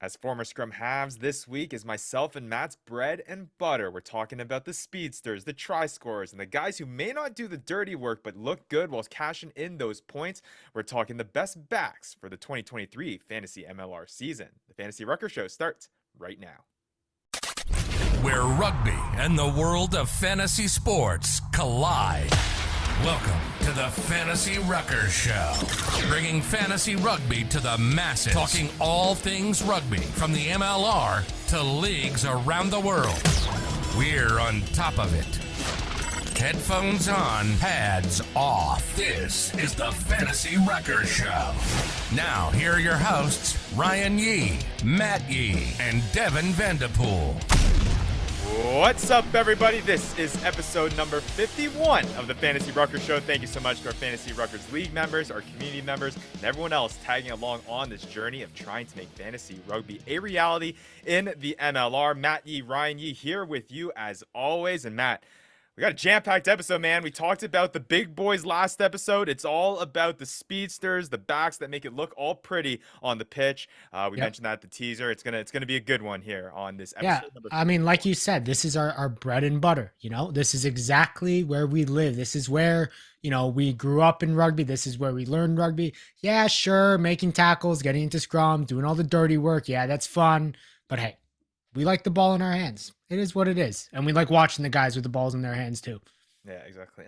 As former scrum halves, this week is myself and Matt's bread and butter. We're talking about the speedsters, the try scorers, and the guys who may not do the dirty work but look good while cashing in those points. We're talking the best backs for the 2023 Fantasy MLR season. The Fantasy Ruckers Show starts right now. Where rugby and the world of fantasy sports collide. Welcome to the Fantasy Ruckers Show, bringing fantasy rugby to the masses, talking all things rugby from the MLR to leagues around the world. We're on top of it. Headphones on, pads off. This is the Fantasy Ruckers Show. Now, here are your hosts, Ryan Yee, Matt Yee, and Devin Vanderpool. What's up, everybody? This is episode number 51 of the Fantasy Ruckers Show. Thank you so much to our Fantasy Ruckers League members, our community members, and everyone else tagging along on this journey of trying to make fantasy rugby a reality in the MLR. Matt Yee, Ryan Yee here with you as always. And Matt, we got a jam-packed episode, man. We talked about the big boys last episode. It's all about the speedsters, the backs that make it look all pretty on the pitch. We mentioned that at the teaser. It's gonna be a good one here on this episode. Yeah, I mean, like you said, this is our bread and butter. You know, this is exactly where we live. This is where, we grew up in rugby. This is where we learned rugby. Yeah, sure, making tackles, getting into scrum, doing all the dirty work. Yeah, that's fun. But hey, we like the ball in our hands. It is what it is. And we like watching the guys with the balls in their hands too. Yeah, exactly.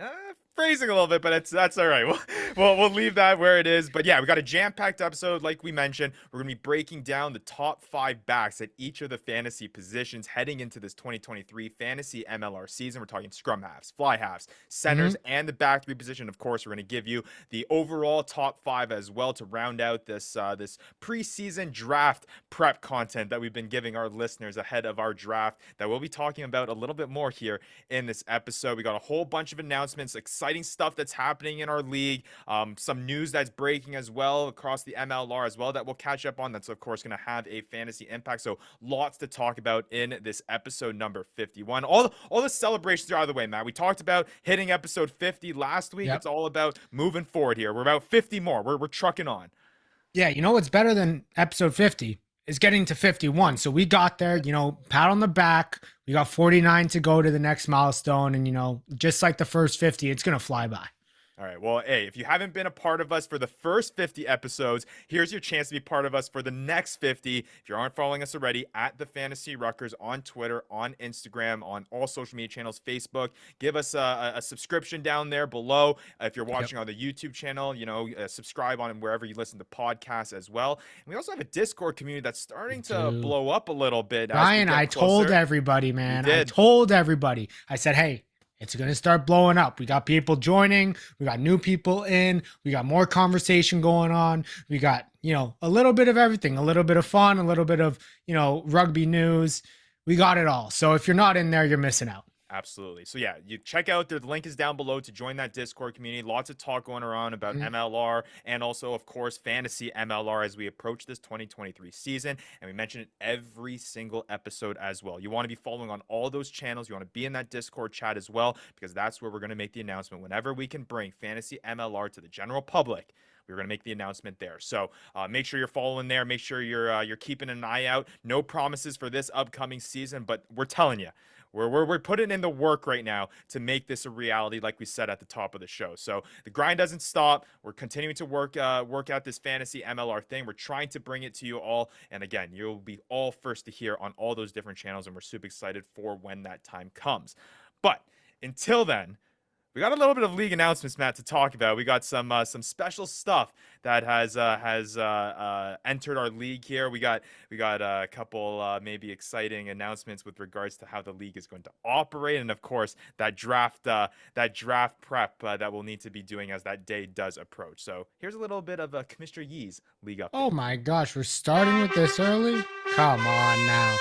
Phrasing a little bit, but that's all right. We'll leave that where it is. But yeah, we got a jam-packed episode, like we mentioned. We're going to be breaking down the top 5 backs at each of the fantasy positions heading into this 2023 Fantasy MLR season. We're talking scrum halves, fly halves, centers, and the back 3 position. Of course, we're going to give you the overall top 5 as well to round out this this preseason draft prep content that we've been giving our listeners ahead of our draft that we'll be talking about a little bit more here in this episode. We got a whole bunch of announcements, exciting stuff that's happening in our league, some news that's breaking as well across the MLR as well that we'll catch up on. That's of course going to have a fantasy impact. So lots to talk about in this episode number 51. All the celebrations are out of the way, Matt. We talked about hitting episode 50 last week. It's all about moving forward here. We're about 50 more. We're trucking on. Yeah, you know what's better than episode 50 is getting to 51. So we got there, pat on the back. We got 49 to go to the next milestone. And, just like the first 50, it's going to fly by. All right. Well, hey, if you haven't been a part of us for the first 50 episodes, here's your chance to be part of us for the next 50. If you aren't following us already, at the Fantasy Ruckers on Twitter, on Instagram, on all social media channels, Facebook. Give us a subscription down there below. If you're watching on the YouTube channel, subscribe on wherever you listen to podcasts as well. And we also have a Discord community that's starting to blow up a little bit. Ryan, I told everybody, man. I told everybody. I said, hey, it's going to start blowing up. We got people joining. We got new people in. We got more conversation going on. We got, a little bit of everything, a little bit of fun, a little bit of, rugby news. We got it all. So if you're not in there, you're missing out. Absolutely. So yeah, you check out the link is down below to join that Discord community. Lots of talk going around about MLR and also, of course, fantasy MLR as we approach this 2023 season. And we mention it every single episode as well. You want to be following on all those channels. You want to be in that Discord chat as well, because that's where we're going to make the announcement. Whenever we can bring fantasy MLR to the general public, we're going to make the announcement there. So make sure you're following there. Make sure you're keeping an eye out. No promises for this upcoming season, but we're telling you, we're putting in the work right now to make this a reality, like we said at the top of the show. So the grind doesn't stop. We're continuing to work out this fantasy MLR thing. We're trying to bring it to you all. And again, you'll be all first to hear on all those different channels, and we're super excited for when that time comes. But until then, we got a little bit of league announcements, Matt, to talk about. We got some special stuff that has entered our league here. We got a couple maybe exciting announcements with regards to how the league is going to operate, and of course that draft prep that we'll need to be doing as that day does approach. So here's a little bit of Commissioner Yee's league update. Oh my gosh, we're starting with this early? Come on now.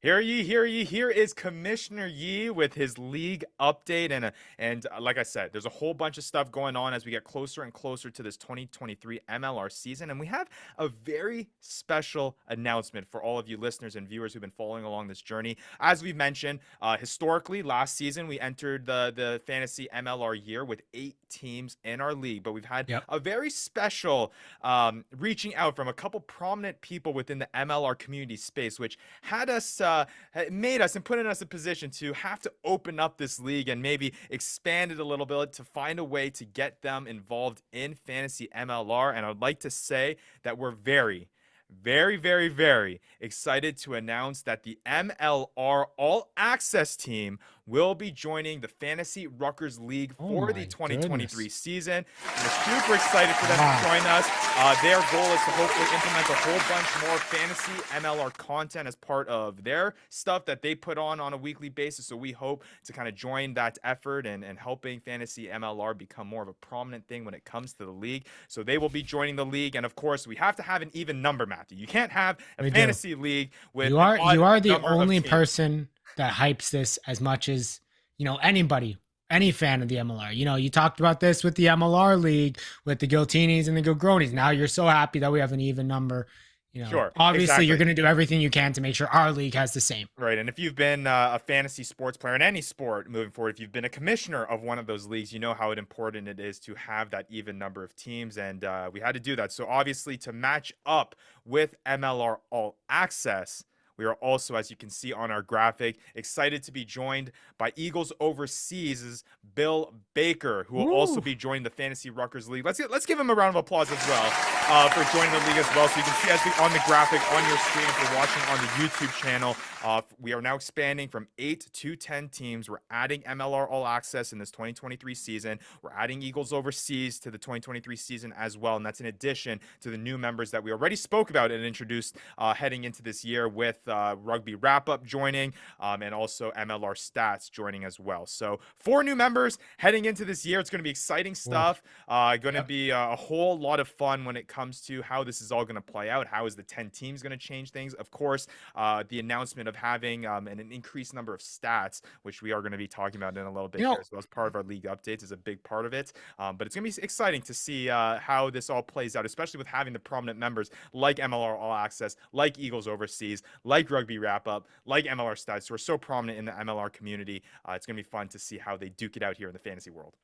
Hear ye, hear ye. Here is Commissioner Yee with his league update. And like I said, there's a whole bunch of stuff going on as we get closer and closer to this 2023 MLR season. And we have a very special announcement for all of you listeners and viewers who've been following along this journey. As we mentioned, historically, last season, we entered the fantasy MLR year with 8 teams in our league. But we've had a very special reaching out from a couple prominent people within the MLR community space, which had us made us and put in us a position to have to open up this league and maybe expand it a little bit to find a way to get them involved in fantasy MLR. And I'd like to say that we're very, very, very, very excited to announce that the MLR All Access team will be joining the Fantasy Ruckers League for the 2023 season. We're super excited for them to join us. Their goal is to hopefully implement a whole bunch more fantasy MLR content as part of their stuff that they put on a weekly basis. So we hope to kind of join that effort and helping fantasy MLR become more of a prominent thing when it comes to the league. So they will be joining the league. And of course, we have to have an even number, Matthew. You can't have a fantasy league with you are the only person that hypes this as much as, anybody, any fan of the MLR. You talked about this with the MLR league, with the Giltinis and the Gilgronis. Now you're so happy that we have an even number. Sure. Obviously, exactly. You're going to do everything you can to make sure our league has the same. Right. And if you've been a fantasy sports player in any sport moving forward, if you've been a commissioner of one of those leagues, you know how important it is to have that even number of teams. And we had to do that. So obviously, to match up with MLR All Access, we are also, as you can see on our graphic, excited to be joined by Eagles Overseas' Bill Baker, who will also be joining the Fantasy Ruckers League. Let's give him a round of applause as well for joining the league as well. So you can see as on the graphic on your screen if you're watching on the YouTube channel, we are now expanding from 8 to 10 teams. We're adding MLR All Access in this 2023 season. We're adding Eagles Overseas to the 2023 season as well. And that's in addition to the new members that we already spoke about and introduced heading into this year with Rugby Wrap-Up joining and also MLR Stats joining as well. So 4 new members heading into this year. It's going to be exciting stuff. Going to be a whole lot of fun when it comes to how this is all going to play out. How is the 10 teams going to change things? Of course, the announcement of having an increased number of stats, which we are going to be talking about in a little bit here as well as part of our league updates, is a big part of it. But it's going to be exciting to see how this all plays out, especially with having the prominent members like MLR All Access, like Eagles Overseas, like Rugby Wrap-Up, like MLR Stats, who are so prominent in the MLR community. It's going to be fun to see how they duke it out here in the fantasy world.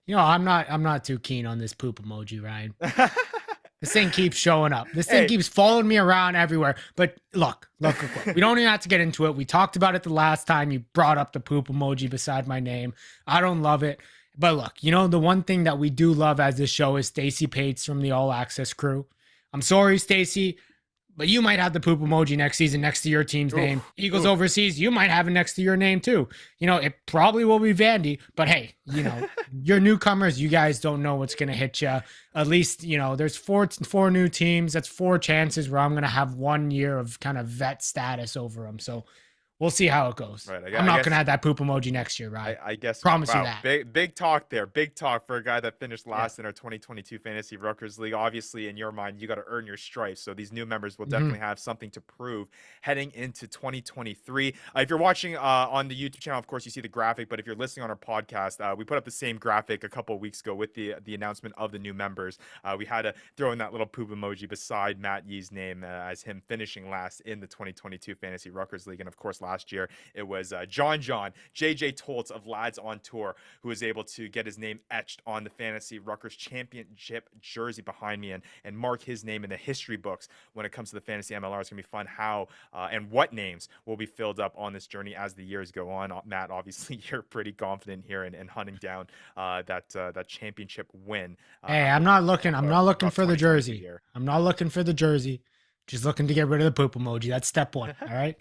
I'm not too keen on this poop emoji, Ryan. This thing keeps showing up. This thing keeps following me around everywhere. But look. We don't even have to get into it. We talked about it the last time you brought up the poop emoji beside my name. I don't love it. But look, the one thing that we do love as this show is Stacey Pates from the All Access crew. I'm sorry, Stacey, but you might have the poop emoji next season next to your team's name. Eagles Overseas, you might have it next to your name too. It probably will be Vandy, but hey, you're newcomers. You guys don't know what's going to hit you. At least, there's four new teams. That's 4 chances where I'm going to have 1 year of kind of vet status over them. So we'll see how it goes. Right, I'm not going to have that poop emoji next year, right? I guess. Promise you that. Big talk there. Big talk for a guy that finished last in our 2022 Fantasy Ruckers League. Obviously, in your mind, you got to earn your stripes. So these new members will definitely have something to prove heading into 2023. If you're watching on the YouTube channel, of course, you see the graphic. But if you're listening on our podcast, we put up the same graphic a couple of weeks ago with the announcement of the new members. We had to throw in that little poop emoji beside Matt Yee's name as him finishing last in the 2022 Fantasy Ruckers League. And of course, last year it was John JJ Toltz of Lads on Tour who was able to get his name etched on the Fantasy Ruckers Championship jersey behind me and mark his name in the history books when it comes to the Fantasy MLR. It's gonna be fun how and what names will be filled up on this journey as the years go on. Matt, obviously you're pretty confident here in hunting down that championship win. Hey, I'm not looking for the jersey. I'm not looking for the jersey. Just looking to get rid of the poop emoji. That's step 1. All right.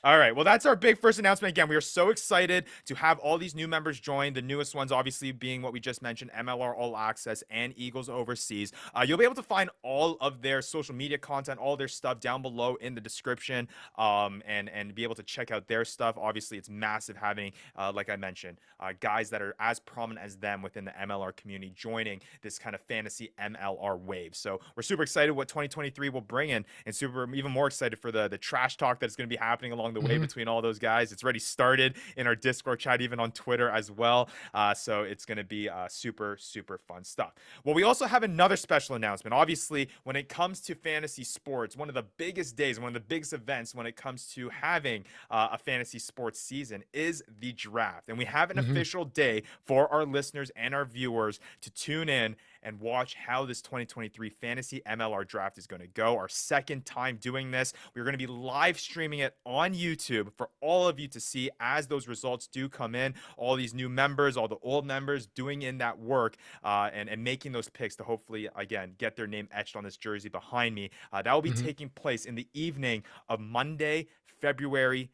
All right. Well, that's our big first announcement. Again, we are so excited to have all these new members join. The newest ones, obviously, being what we just mentioned, MLR All Access and Eagles Overseas. You'll be able to find all of their social media content, all their stuff down below in the description, and be able to check out their stuff. Obviously, it's massive having, like I mentioned, guys that are as prominent as them within the MLR community joining this kind of fantasy MLR wave. So we're super excited what 2023 will bring in. and super even more excited for the trash talk that's going to be happening along the way between all those guys. It's already started in our Discord chat, even on Twitter as well. So it's going to be super fun stuff. Well, we also have another special announcement. Obviously, when it comes to fantasy sports, one of the biggest days, one of the biggest events when it comes to having a fantasy sports season is the draft. And we have an official day for our listeners and our viewers to tune in and watch how this 2023 Fantasy MLR Draft is going to go. Our second time doing this. We're going to be live streaming it on YouTube for all of you to see as those results do come in. All these new members, all the old members doing in that work and making those picks to hopefully, again, get their name etched on this jersey behind me. That will be taking place in the evening of Monday, February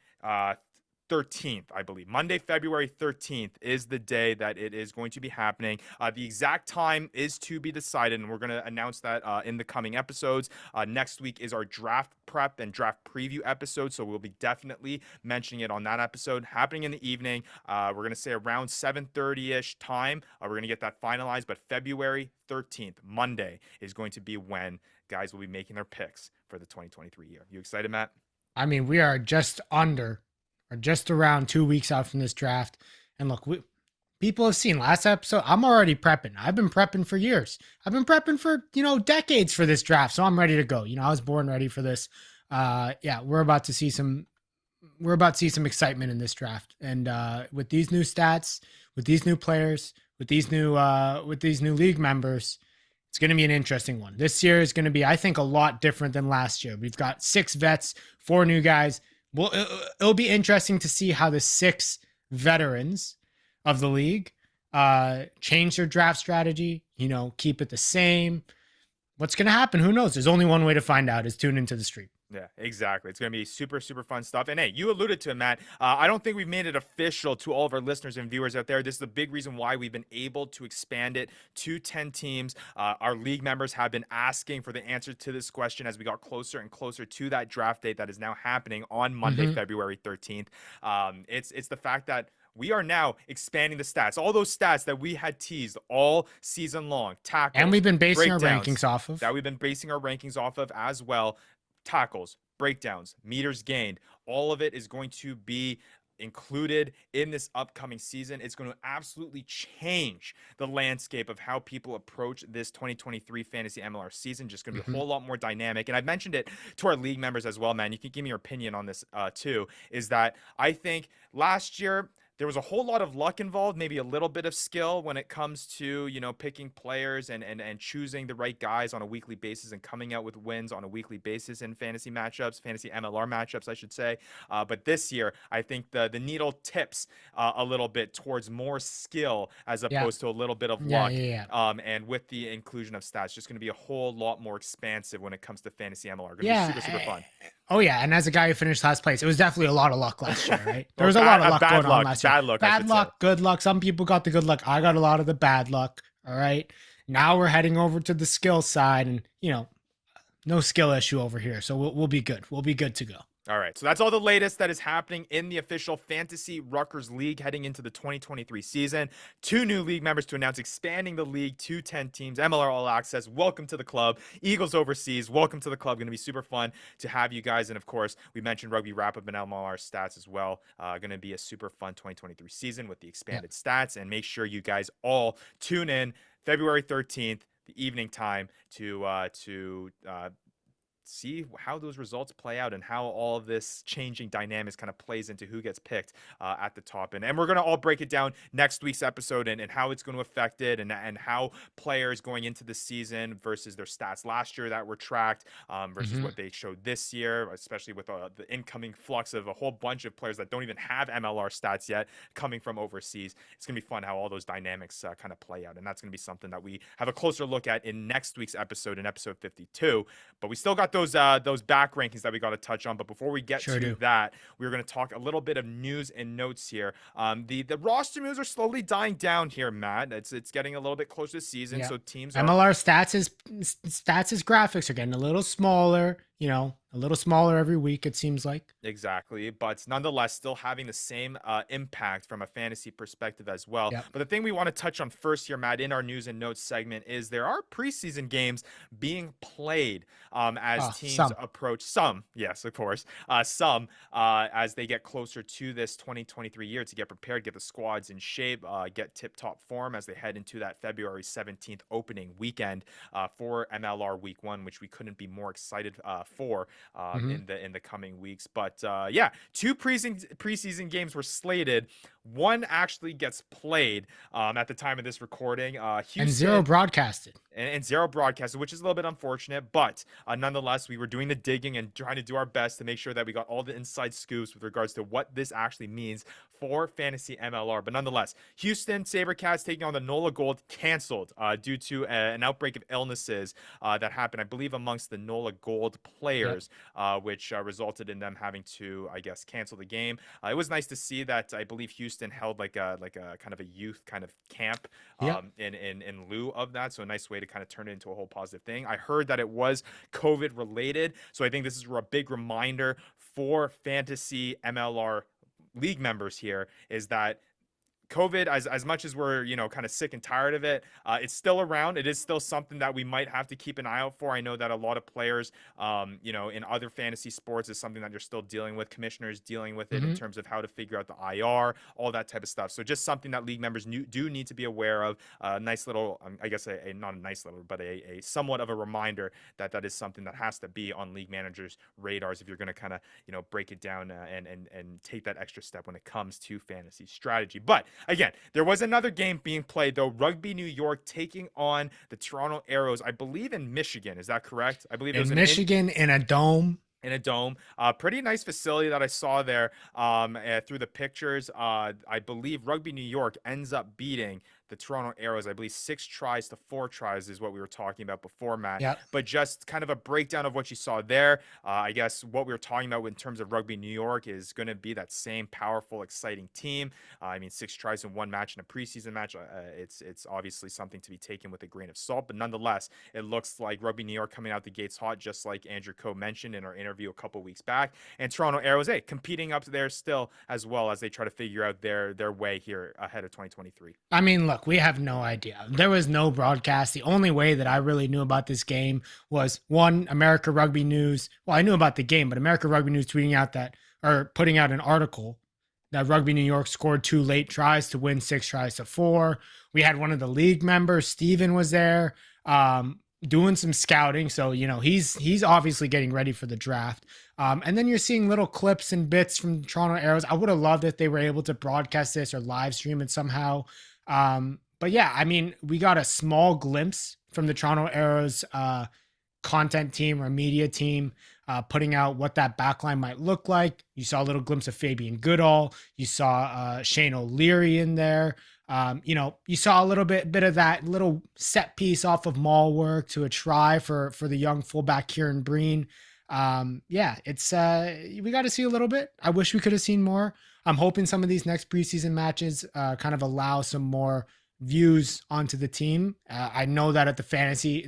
13th, I believe. Monday, February 13th is the day that it is going to be happening. The exact time is to be decided, and we're going to announce that in the coming episodes. Next week is our draft prep and draft preview episode, so we'll be definitely mentioning it on that episode. Happening in the evening. We're going to say around 7:30-ish time. We're going to get that finalized, but February 13th, Monday, is going to be when guys will be making their picks for the 2023 year. You excited, Matt? I mean, we are just around 2 weeks out from this draft. And look, people have seen last episode. I'm already prepping. I've been prepping for years. I've been prepping for, decades for this draft. So I'm ready to go. I was born ready for this. We're about to see some excitement in this draft. And with these new stats, with these new players, with these new league members, it's going to be an interesting one. This year is going to be, I think, a lot different than last year. We've got 6 vets, 4 new guys. Well, it'll be interesting to see how the 6 veterans of the league change their draft strategy, keep it the same. What's going to happen? Who knows? There's only one way to find out is tune into the stream. Yeah, exactly. It's going to be super fun stuff. And hey, you alluded to it, Matt. I don't think we've made it official to all of our listeners and viewers out there. This is the big reason why we've been able to expand it to 10 teams. Our league members have been asking for the answer to this question as we got closer and closer to that draft date that is now happening on Monday, February 13th. It's the fact that we are now expanding the stats. All those stats that we had teased all season long. Tackles, and we've been basing our rankings off of. That we've been basing our rankings off of as well. Tackles, breakdowns, meters gained, all of it is going to be included in this upcoming season. It's going to absolutely change the landscape of how people approach this 2023 Fantasy MLR season. Just going to be a whole lot more dynamic. And I've mentioned it to our league members as well, man. You can give me your opinion on this too, is that I think last year there was a whole lot of luck involved, maybe a little bit of skill when it comes to, picking players and choosing the right guys on a weekly basis and coming out with wins on a weekly basis in fantasy matchups, fantasy MLR matchups, I should say. But this year, I think the needle tips a little bit towards more skill as opposed to a little bit of luck. And with the inclusion of stats, just going to be a whole lot more expansive when it comes to fantasy MLR. Going to be super fun. Oh, yeah. And as a guy who finished last place, it was definitely a lot of luck last year, right? There was a lot of luck going on last year. Bad luck, good luck. Some people got the good luck. I got a lot of the bad luck. All right. Now we're heading over to the skill side and, no skill issue over here. So we'll be good. We'll be good to go. All right, so that's all the latest that is happening in the official Fantasy Ruckers League heading into the 2023 season. 2 new league members to announce, expanding the league to 10 teams. MLR All Access, welcome to the club. Eagles Overseas, welcome to the club. Going to be super fun to have you guys. And of course, we mentioned Rugby Wrap-Up and MLR stats as well. Going to be a super fun 2023 season with the expanded stats. And make sure you guys all tune in February 13th, the evening time, to see how those results play out and how all of this changing dynamics kind of plays into who gets picked at the top. And we're going to all break it down next week's episode and how it's going to affect it and how players going into the season versus their stats last year that were tracked versus what they showed this year, especially with the incoming flux of a whole bunch of players that don't even have MLR stats yet coming from overseas. It's going to be fun how all those dynamics kind of play out. And that's going to be something that we have a closer look at in next week's episode, in episode 52. But we still got those back rankings that we got to touch on. But before we get to that, we're going to talk a little bit of news and notes here. The roster moves are slowly dying down here, Matt. It's getting a little bit closer to season, so teams MLR stats is graphics are getting a little smaller. a little smaller every week, it seems like. Exactly, but nonetheless, still having the same impact from a fantasy perspective as well. Yep. But the thing we want to touch on first here, Matt, in our news and notes segment, is there are preseason games being played as teams Some. approach some, yes, of course, some as they get closer to this 2023 year to get prepared, get the squads in shape, get tip-top form as they head into that February 17th opening weekend for MLR Week 1, which we couldn't be more excited for Mhm. in the coming weeks. But yeah, two preseason games were slated. One actually gets played at the time of this recording. And zero Houston broadcasted. and zero broadcasted, which is a little bit unfortunate, but nonetheless, we were doing the digging and trying to do our best to make sure that we got all the inside scoops with regards to what this actually means for fantasy MLR. But nonetheless, Houston Sabercats taking on the NOLA Gold canceled due to an outbreak of illnesses that happened, I believe, amongst the NOLA Gold players, which resulted in them having to, I guess, cancel the game. It was nice to see that I believe Houston held like a kind of a youth kind of camp Yep. in lieu of that. So a nice way to kind of turn it into a whole positive thing. I heard that it was COVID related. So I think this is a big reminder for fantasy MLR league members here is that COVID, as much as we're, kind of sick and tired of it, it's still around. It is still something that we might have to keep an eye out for. I know that a lot of players, in other fantasy sports is something that you're still dealing with. Commissioners dealing with it in Mhm. terms of how to figure out the IR, all that type of stuff. So just something that league members do need to be aware of. A nice little, I guess, not a nice little, but a somewhat of a reminder that is something that has to be on league managers' radars if you're going to kind of, break it down and take that extra step when it comes to fantasy strategy. But again, there was another game being played, though. Rugby New York taking on the Toronto Arrows, I believe in Michigan. Is that correct? I believe it was In Michigan, in a dome. in a dome. Pretty nice facility that I saw there through the pictures. I believe Rugby New York ends up beating the Toronto Arrows. I believe 6-4 tries is what we were talking about before, Matt. Yep. But just kind of a breakdown of what you saw there. I guess what we were talking about in terms of Rugby New York is going to be that same powerful, exciting team. I mean, 6 tries in one match in a preseason match. It's obviously something to be taken with a grain of salt. But nonetheless, it looks like Rugby New York coming out the gates hot, just like Andrew Coe mentioned in our interview a couple weeks back. And Toronto Arrows, competing up there still as well as they try to figure out their way here ahead of 2023. I mean, look, we have no idea. There was no broadcast. The only way that I really knew about this game was one, America Rugby News. Well, I knew about the game, but America Rugby News tweeting out that or putting out an article that Rugby New York scored 2 late tries to win 6-4. We had one of the league members, Steven, was there, doing some scouting. So, he's obviously getting ready for the draft. And then you're seeing little clips and bits from Toronto Arrows. I would have loved if they were able to broadcast this or live stream it somehow. But yeah, I mean, we got a small glimpse from the Toronto Arrows content team or media team putting out what that backline might look like. You saw a little glimpse of Fabian Goodall. You saw Shane O'Leary in there. You saw a little bit of that little set piece off of Mall work to a try for the young fullback Kieran Breen. It's we got to see a little bit. I wish we could have seen more. I'm hoping some of these next preseason matches kind of allow some more views onto the team. I know that at the fantasy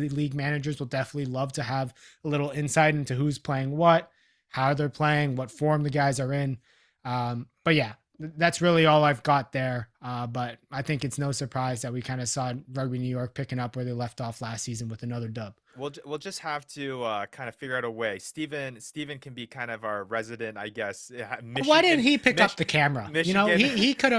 league managers will definitely love to have a little insight into who's playing what, how they're playing, what form the guys are in. But yeah, that's really all I've got there. But I think it's no surprise that we kind of saw Rugby New York picking up where they left off last season with another dub. We'll just have to kind of figure out a way. Steven can be kind of our resident, I guess. Why didn't he pick up the camera? Michigan. He could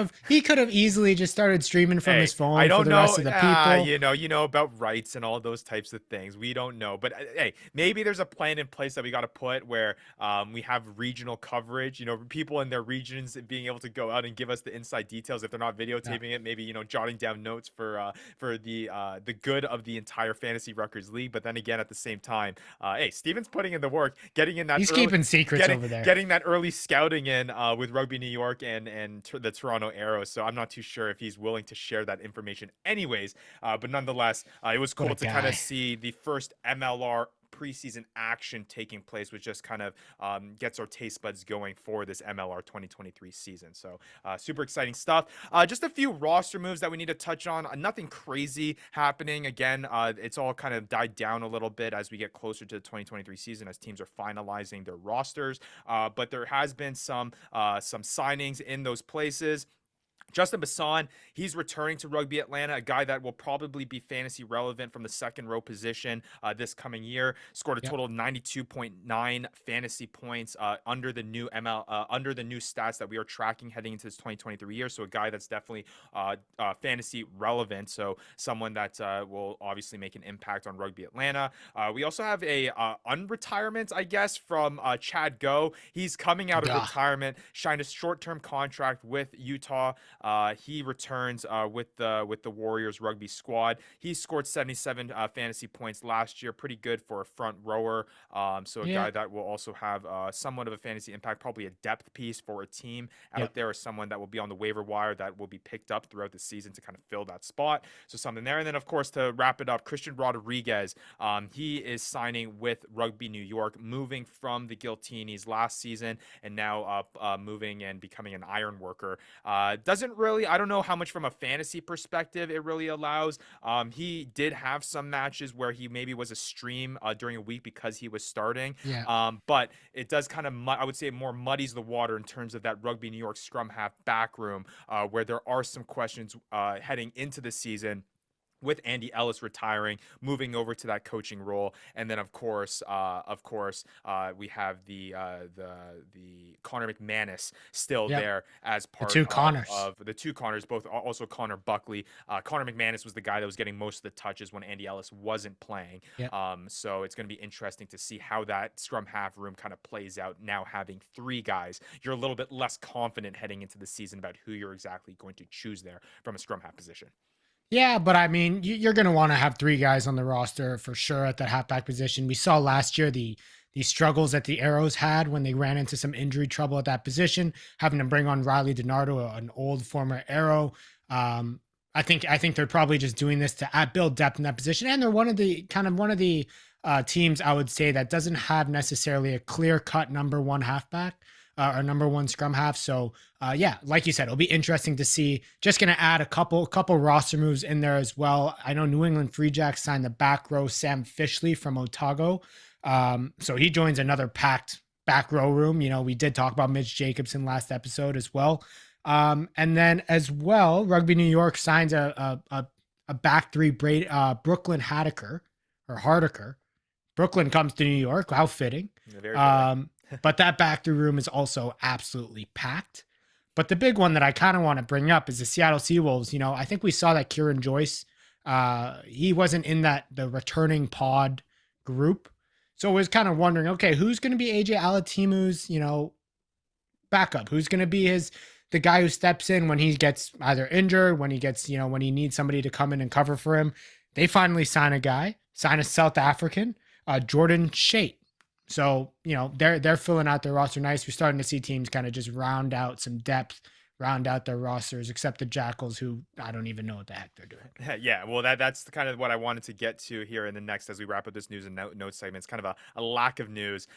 have easily just started streaming from his phone. I don't for the know. Rest of the people. You know about rights and all those types of things. We don't know, but hey, maybe there's a plan in place that we got to put where we have regional coverage. People in their regions being able to go out and give us the inside details if they're not videotaping it. Maybe jotting down notes for the good of the entire Fantasy Ruckers League. But then again, at the same time, Steven's putting in the work, getting in that. He's keeping secrets over there, getting that early scouting in with Rugby New York and the Toronto Arrows. So I'm not too sure if he's willing to share that information, anyways. But nonetheless, it was cool to kind of see the first MLR preseason action taking place, which just kind of gets our taste buds going for this MLR 2023 season. So super exciting stuff. Just a few roster moves that we need to touch on. Nothing crazy happening. Again, it's all kind of died down a little bit as we get closer to the 2023 season as teams are finalizing their rosters. But there has been some signings in those places. Justin Basson, he's returning to Rugby Atlanta, a guy that will probably be fantasy relevant from the second row position this coming year. Scored a total of 92.9 fantasy points under the new under the new stats that we are tracking heading into this 2023 year. So a guy that's definitely fantasy relevant. So someone that will obviously make an impact on Rugby Atlanta. We also have a unretirement, I guess, from Chad Go. He's coming out of retirement, signed a short-term contract with Utah. He returns with the Warriors rugby squad. He scored 77 fantasy points last year. Pretty good for a front rower. So a guy that will also have somewhat of a fantasy impact, probably a depth piece for a team out there, or someone that will be on the waiver wire that will be picked up throughout the season to kind of fill that spot. So something there. And then, of course, to wrap it up, Christian Rodriguez. He is signing with Rugby New York, moving from the Giltinis last season and now moving and becoming an iron worker. Doesn't really, I don't know how much from a fantasy perspective it really allows. He did have some matches where he maybe was a stream during a week because he was starting. But it does kind of, I would say, more muddies the water in terms of that Rugby New York scrum half back room where there are some questions heading into the season, with Andy Ellis retiring, moving over to that coaching role. And then of course, we have the Connor McManus still there as part of the two Connors, both also Connor Buckley. Connor McManus was the guy that was getting most of the touches when Andy Ellis wasn't playing. So it's going to be interesting to see how that scrum half room kind of plays out now, having three guys. You're a little bit less confident heading into the season about who you're exactly going to choose there from a scrum half position. Yeah, but I mean, you're going to want to have three guys on the roster for sure at that halfback position. We saw last year the struggles that the Arrows had when they ran into some injury trouble at that position, having to bring on Riley DiNardo, an old former Arrow. I think they're probably just doing this to build depth in that position, and they're one of the teams, I would say, that doesn't have necessarily a clear-cut number one halfback. Our number one scrum half. So like you said, it'll be interesting to see. Just going to add a couple roster moves in there as well. I know New England Free Jacks signed the back row Sam Fishley from Otago. So he joins another packed back row room. You know, we did talk about Mitch Jacobson last episode as well. And then as well, Rugby New York signs a back three Brooklyn Hardiker. Brooklyn comes to New York. How fitting. But that back three room is also absolutely packed. But the big one that I kind of want to bring up is the Seattle Seawolves. You know, I think we saw that Kieran Joyce, he wasn't in the returning pod group. So I was kind of wondering, okay, who's going to be AJ Alatimu's, backup? Who's going to be the guy who steps in when he gets either injured, when he gets, when he needs somebody to come in and cover for him? They finally sign a South African, Jordan Shate. So, they're filling out their roster nice. We're starting to see teams kind of just round out some depth, round out their rosters, except the Jackals, who I don't even know what the heck they're doing. Yeah, well, that's kind of what I wanted to get to here in the next, as we wrap up this news and notes segment. It's kind of a lack of news.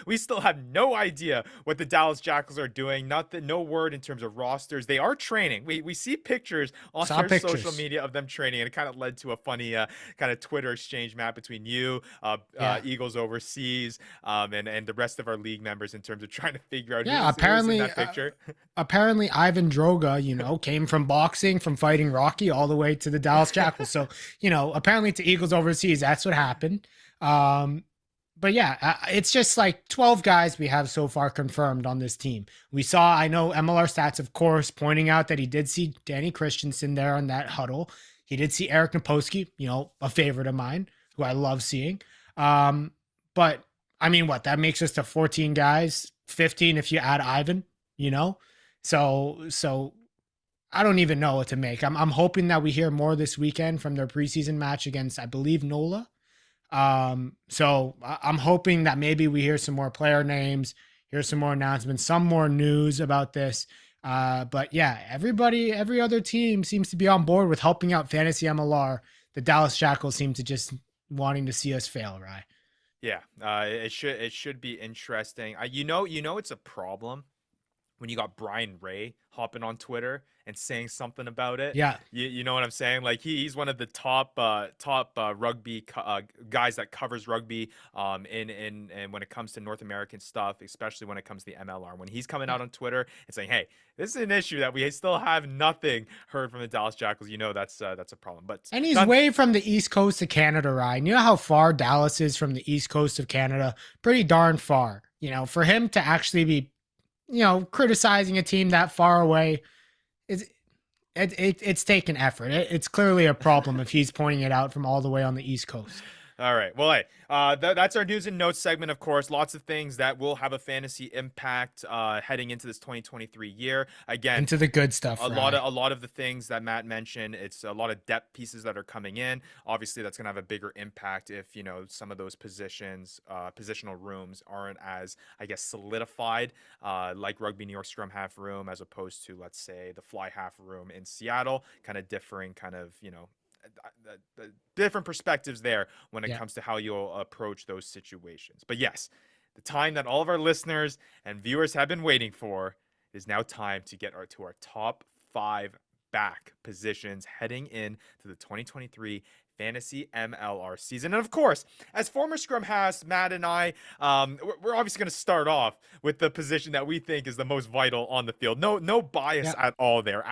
We still have no idea what the Dallas Jackals are doing. No word in terms of rosters. They are training. We see pictures on their social media of them training, and it kind of led to a funny kind of Twitter exchange, Matt, between you, Eagles Overseas, and the rest of our league members in terms of trying to figure out who's in that picture. Apparently Ivan Droga, came from boxing, from fighting Rocky all the way to the Dallas Jackals. So, apparently to Eagles Overseas, that's what happened. But yeah, it's just like 12 guys we have so far confirmed on this team. I know MLR Stats, of course, pointing out that he did see Danny Christensen there on that huddle. He did see Eric Naposki, a favorite of mine, who I love seeing. But I mean, that makes us to 14 guys, 15 if you add Ivan. So I don't even know what to make. I'm hoping that we hear more this weekend from their preseason match against, I believe, NOLA. So I'm hoping that maybe we hear some more player names, hear some more announcements, some more news about this. But yeah, every other team seems to be on board with helping out Fantasy MLR. The Dallas Jackals seem to just wanting to see us fail, Rye. Yeah, it should be interesting. It's a problem when you got Brian Ray hopping on Twitter and saying something about it. Yeah. You know what I'm saying? Like he's one of the top rugby guys that covers rugby in and when it comes to North American stuff, especially when it comes to the MLR. When he's coming out on Twitter and saying, "Hey, this is an issue that we still have nothing heard from the Dallas Jackals," that's a problem. But And he's way from the east coast of Canada, Ryan. You know how far Dallas is from the east coast of Canada? Pretty darn far. For him to actually be, criticizing a team that far away, it's taken effort. It's clearly a problem if he's pointing it out from all the way on the east coast. All right. Well, hey, that's our news and notes segment, of course. Lots of things that will have a fantasy impact heading into this 2023 year. Again, into the good stuff. A lot of the things that Matt mentioned. It's a lot of depth pieces that are coming in. Obviously, that's going to have a bigger impact if some of those positional rooms aren't as, I guess, solidified, like Rugby New York Scrum half room, as opposed to, let's say, the Fly half room in Seattle. Kind of differing, the different perspectives there when it comes to how you'll approach those situations. But yes, the time that all of our listeners and viewers have been waiting for is now time to get to our top 5 back positions heading into the 2023 Fantasy MLR season. And of course, as former scrum halves, Matt and I, we're obviously going to start off with the position that we think is the most vital on the field. No bias at all there.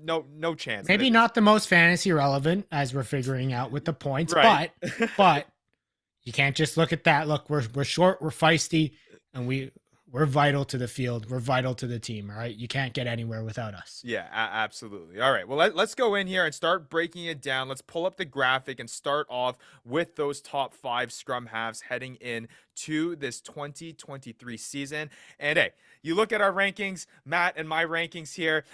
No chance. Maybe not the most fantasy relevant, as we're figuring out with the points, right. but you can't just look at that. Look, we're short, we're feisty, and we're vital to the field. We're vital to the team. All right. You can't get anywhere without us. Yeah, absolutely. All right. Well, let's go in here and start breaking it down. Let's pull up the graphic and start off with those top 5 scrum halves heading in to this 2023 season. And hey, you look at our rankings, Matt and my rankings here.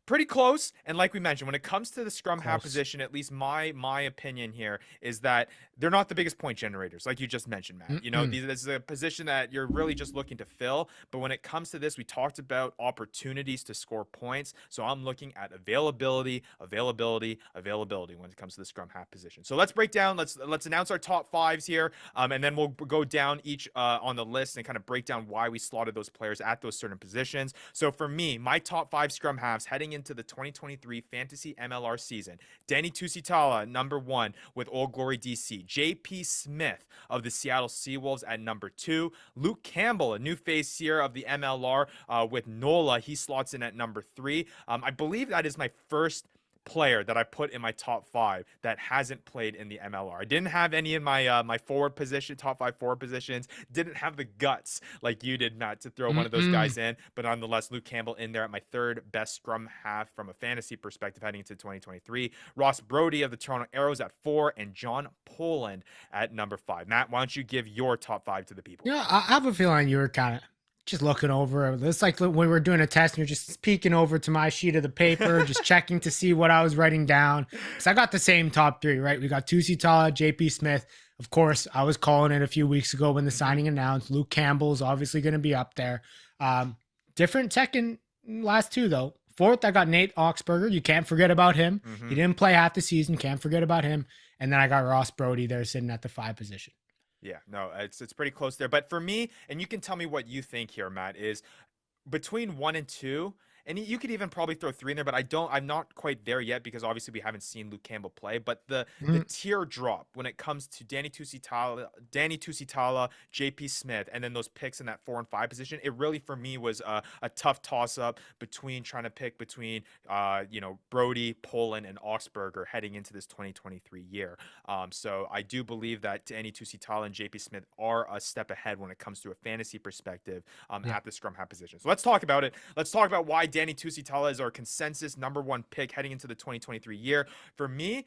Pretty close. And like we mentioned, when it comes to the scrum half position, at least my opinion here is that they're not the biggest point generators, like you just mentioned, Matt. This is a position that you're really just looking to fill. But when it comes to this, we talked about opportunities to score points. So I'm looking at availability when it comes to the scrum half position. So let's break down. Let's announce our top 5s here, and then we'll go down each on the list and kind of break down why we slotted those players at those certain positions. So for me, my top 5 scrum halves heading into the 2023 Fantasy MLR season: Danny Tusitala, number 1 with Old Glory DC. JP Smith of the Seattle Seawolves at number 2. Luke Campbell, a new face here of the MLR with NOLA. He slots in at number 3. I believe that is my first player that I put in my top 5 that hasn't played in the MLR. I didn't have any in my my forward position, top 5 forward positions. Didn't have the guts like you did, Matt, to throw one of those guys in. But nonetheless, Luke Campbell in there at my 3rd best scrum half from a fantasy perspective heading into 2023. Ross Brody of the Toronto Arrows at 4, and John Poland at number 5. Matt, why don't you give your top 5 to the people? Yeah, I have a feeling you were kind of just looking over. It's like when we were doing a test and you're just peeking over to my sheet of the paper, just checking to see what I was writing down. So I got the same top 3, right? We got Tusitala, JP Smith. Of course, I was calling it a few weeks ago when the signing announced. Luke Campbell's obviously going to be up there. Different second, last 2 though. 4th, I got Nate Oxberger. You can't forget about him. He didn't play half the season. Can't forget about him. And then I got Ross Brody there sitting at the 5 position. Yeah, no, it's pretty close there. But for me, and you can tell me what you think here, Matt, is between 1 and 2, and you could even probably throw 3 in there, but I'm not quite there yet because obviously we haven't seen Luke Campbell play. But the tier drop when it comes to Danny Tusitala, JP Smith, and then those picks in that 4 and 5 position, it really for me was a tough toss up between trying to pick between Brody, Poland, and Oxberger heading into this 2023 year. So I do believe that Danny Tusitala and JP Smith are a step ahead when it comes to a fantasy perspective at the scrum half position. So let's talk about it. Let's talk about why Danny Tusitala is our consensus number 1 pick heading into the 2023 year. For me,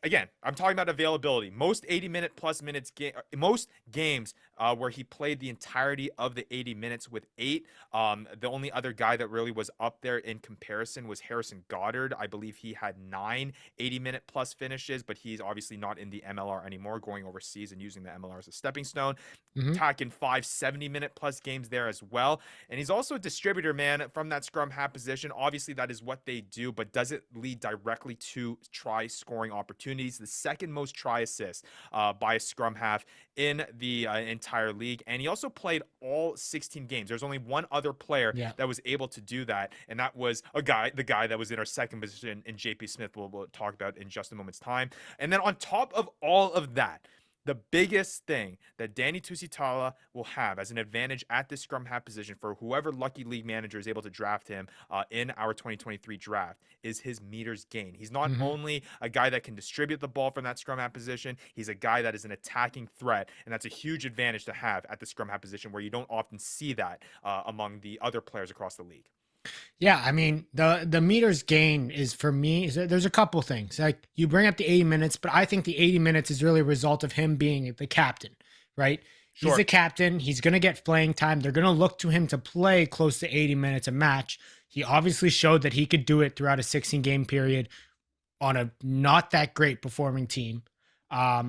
again, I'm talking about availability. Most 80-minute plus minutes, most games where he played the entirety of the 80 minutes with 8. The only other guy that really was up there in comparison was Harrison Goddard. I believe he had 9 80-minute plus finishes, but he's obviously not in the MLR anymore, going overseas and using the MLR as a stepping stone. Attacking 5 70-minute plus games there as well. And he's also a distributor, man, from that scrum half half position, obviously that is what they do, but does it lead directly to try scoring opportunities? The second most try assists by a scrum half in the entire league. And he also played all 16 games. There's only one other player Yeah. that was able to do that, and that was the guy that was in our second position in JP Smith, we'll talk about in just a moment's time. And then on top of all of that, the biggest thing that Danny Tusitala will have as an advantage at this scrum half position for whoever lucky league manager is able to draft him in our 2023 draft is his meters gain. He's not only a guy that can distribute the ball from that scrum half position, he's a guy that is an attacking threat, and that's a huge advantage to have at the scrum half position where you don't often see that among the other players across the league. Yeah, I mean, the meters gain is, for me, there's a couple things. Like, you bring up the 80 minutes, but I think the 80 minutes is really a result of him being the captain, right? Sure. He's the captain. He's going to get playing time. They're going to look to him to play close to 80 minutes a match. He obviously showed that he could do it throughout a 16-game period on a not that great performing team.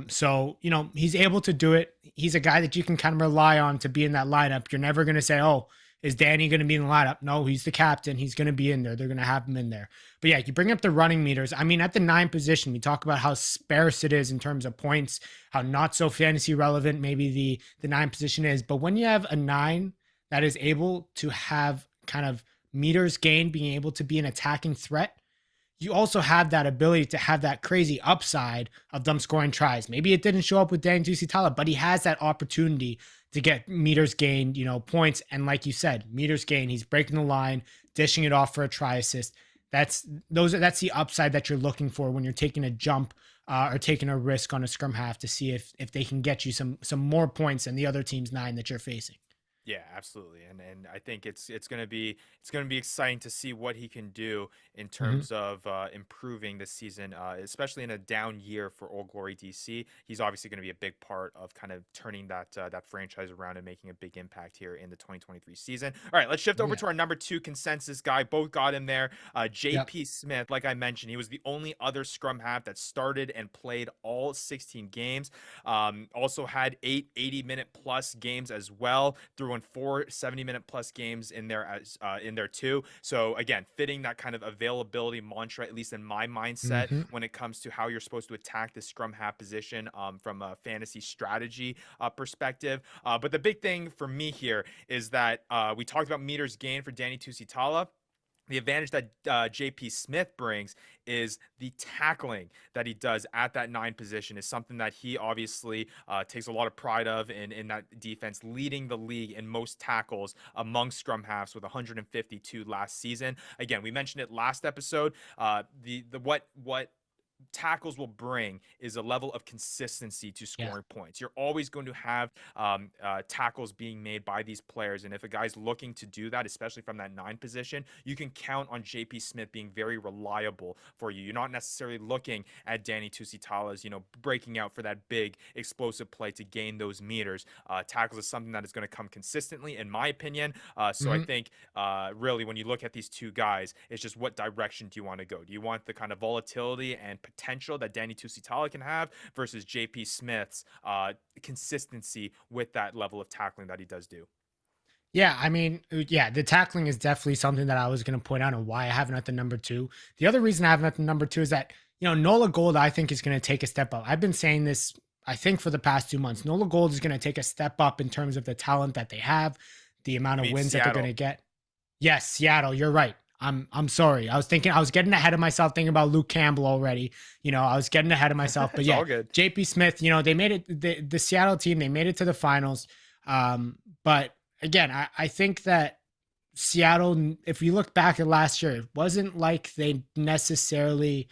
So, he's able to do it. He's a guy that you can kind of rely on to be in that lineup. You're never going to say, oh, is Danny going to be in the lineup? No, he's the captain. He's going to be in there. They're going to have him in there. But yeah, you bring up the running meters. I mean, at the 9 position, we talk about how sparse it is in terms of points, how not so fantasy relevant maybe the 9 position is. But when you have a 9 that is able to have kind of meters gained, being able to be an attacking threat, you also have that ability to have that crazy upside of them scoring tries. Maybe it didn't show up with Danny Tusitala, but he has that opportunity to get meters gained, points. And like you said, meters gained, he's breaking the line, dishing it off for a try assist. That's the upside that you're looking for when you're taking a jump or taking a risk on a scrum half to see if they can get you some more points than the other team's 9 that you're facing. Yeah, absolutely, and I think it's gonna be exciting to see what he can do in terms of improving this season, especially in a down year for Old Glory DC. He's obviously going to be a big part of kind of turning that franchise around and making a big impact here in the 2023 season. All right, let's shift over to our number 2 consensus guy. Both got him there. JP Smith, like I mentioned, he was the only other scrum half that started and played all 16 games. Also had 8 80-minute plus games as well, through 4 70-minute plus games in there as in there too. So again, fitting that kind of availability mantra, at least in my mindset, when it comes to how you're supposed to attack the scrum half position from a fantasy strategy perspective. But the big thing for me here is that we talked about meters gained for Danny Tusitala. The advantage that JP Smith brings is the tackling that he does at that 9 position is something that he obviously takes a lot of pride of in that defense, leading the league in most tackles among scrum halves with 152 last season. Again, we mentioned it last episode. What tackles will bring is a level of consistency to scoring points. You're always going to have tackles being made by these players, and if a guy's looking to do that, especially from that 9 position, you can count on JP Smith being very reliable for you. You're not necessarily looking at Danny Tusitala's, breaking out for that big explosive play to gain those meters. Tackles is something that is going to come consistently, in my opinion. So I think really when you look at these two guys, it's just what direction do you want to go? Do you want the kind of volatility and potential that Danny Tusitala can have versus JP Smith's consistency with that level of tackling that he does do? Yeah, I mean, the tackling is definitely something that I was going to point out and why I have him at the number 2. The other reason I have him at the number 2 is that, Nola Gold, I think, is going to take a step up. I've been saying this, I think, for the past 2 months. Nola Gold is going to take a step up in terms of the talent that they have, the amount of wins that they're going to get. Yes, Seattle, you're right. I'm sorry. I was getting ahead of myself thinking about Luke Campbell already. I was getting ahead of myself. But yeah, JP Smith, they made it, the Seattle team, they made it to the finals. But again, I think that Seattle, if you look back at last year, it wasn't like they necessarily,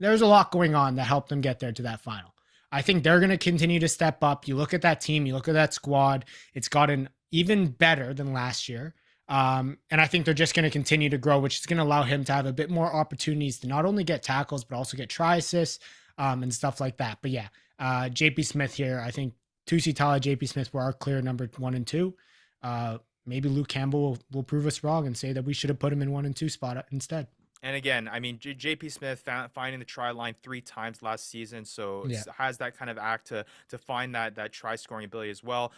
there's a lot going on that helped them get there to that final. I think they're going to continue to step up. You look at that team, you look at that squad, it's gotten even better than last year. And I think they're just going to continue to grow, which is going to allow him to have a bit more opportunities to not only get tackles, but also get try assists, and stuff like that. But yeah, JP Smith here, I think Tusitala, JP Smith were our clear number 1 and 2. Maybe Luke Campbell will prove us wrong and say that we should have put him in 1 and 2 spot instead. And again, I mean, JP Smith finding the try line 3 times last season, so Yeah. has that kind of act to find that try scoring ability as well.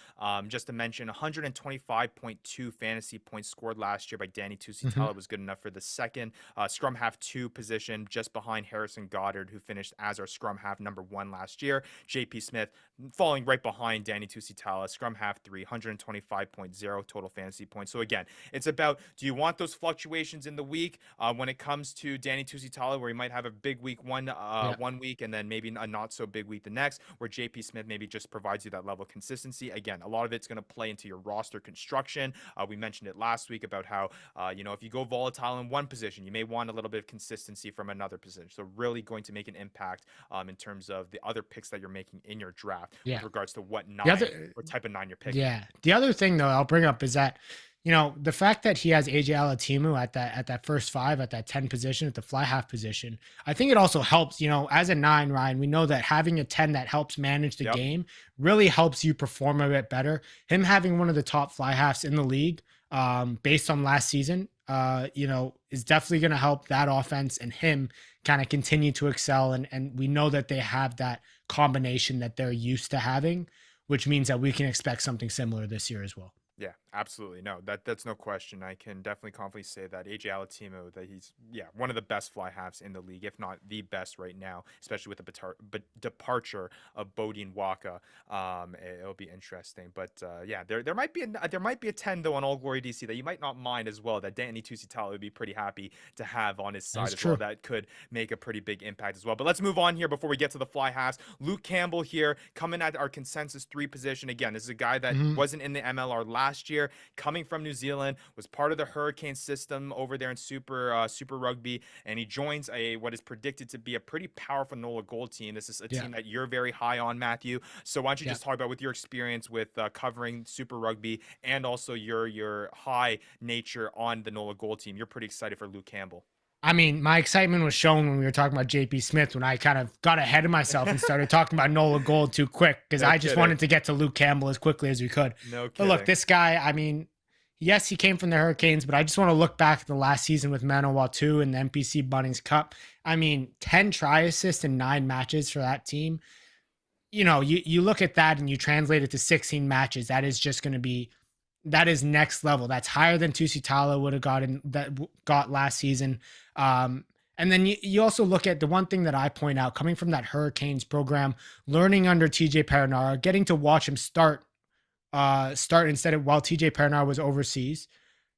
Just to mention, 125.2 fantasy points scored last year by Danny Hmm. Tusitala was good enough for the second scrum half 2 position, just behind Harrison Goddard, who finished as our scrum half number 1 last year. JP Smith falling right behind Danny Tusitala, scrum half 3, 125.0 total fantasy points. So again, it's about, do you want those fluctuations in the week when it comes to Danny Tusitala, where he might have a big week Yeah. 1 week and then maybe a not so big week the next, where JP Smith maybe just provides you that level of consistency. Again, a lot of it's going to play into your roster construction. We mentioned it last week about how if you go volatile in one position, you may want a little bit of consistency from another position. So really going to make an impact in terms of the other picks that you're making in your draft Yeah. with regards to what The other, what type of 9 you're picking. yeah. The other thing though I'll bring up is that, the fact that he has AJ Alatimu at that first 5, at that 10 position, at the fly half position, I think it also helps, as a 9, Ryan, we know that having a 10 that helps manage the Yep. game really helps you perform a bit better. Him having one of the top fly halves in the league, based on last season, is definitely going to help that offense and him kind of continue to excel. And we know that they have that combination that they're used to having, which means that we can expect something similar this year as well. Yeah, absolutely. No, that's no question. I can definitely confidently say that AJ Alatimu, that he's one of the best fly halves in the league, if not the best right now, especially with the departure of Bodine Waka. It'll be interesting. But there might be a 10 though on All Glory DC that you might not mind as well. That Danny Tusitala would be pretty happy to have on his side That's as well. true. That could make a pretty big impact as well. But let's move on here before we get to the fly halves. Luke Campbell here coming at our consensus 3 position. Again, this is a guy that Mhm. wasn't in the MLR last year, coming from New Zealand, was part of the Hurricane system over there in Super Rugby, and he joins what is predicted to be a pretty powerful NOLA Gold team. This is a Yeah. team that you're very high on, Matthew. So why don't you Yeah. just talk about with your experience with covering Super Rugby and also your high nature on the NOLA Gold team? You're pretty excited for Luke Campbell. I mean, my excitement was shown when we were talking about JP Smith, when I kind of got ahead of myself and started talking about Nola Gold too quick, because No I just kidding. wanted to get to Luke Campbell as quickly as we could. No But look, kidding. this guy, I mean, yes, he came from the Hurricanes, but I just want to look back at the last season with Manawatu and the NPC Bunnings Cup. I mean, 10 try assists in 9 matches for that team. You look at that and you translate it to 16 matches. That is just going to be, that is next level. That's higher than Tusitala would have got last season. And then you also look at the one thing that I point out, coming from that Hurricanes program, learning under TJ Perenara, getting to watch him start instead of while TJ Perenara was overseas.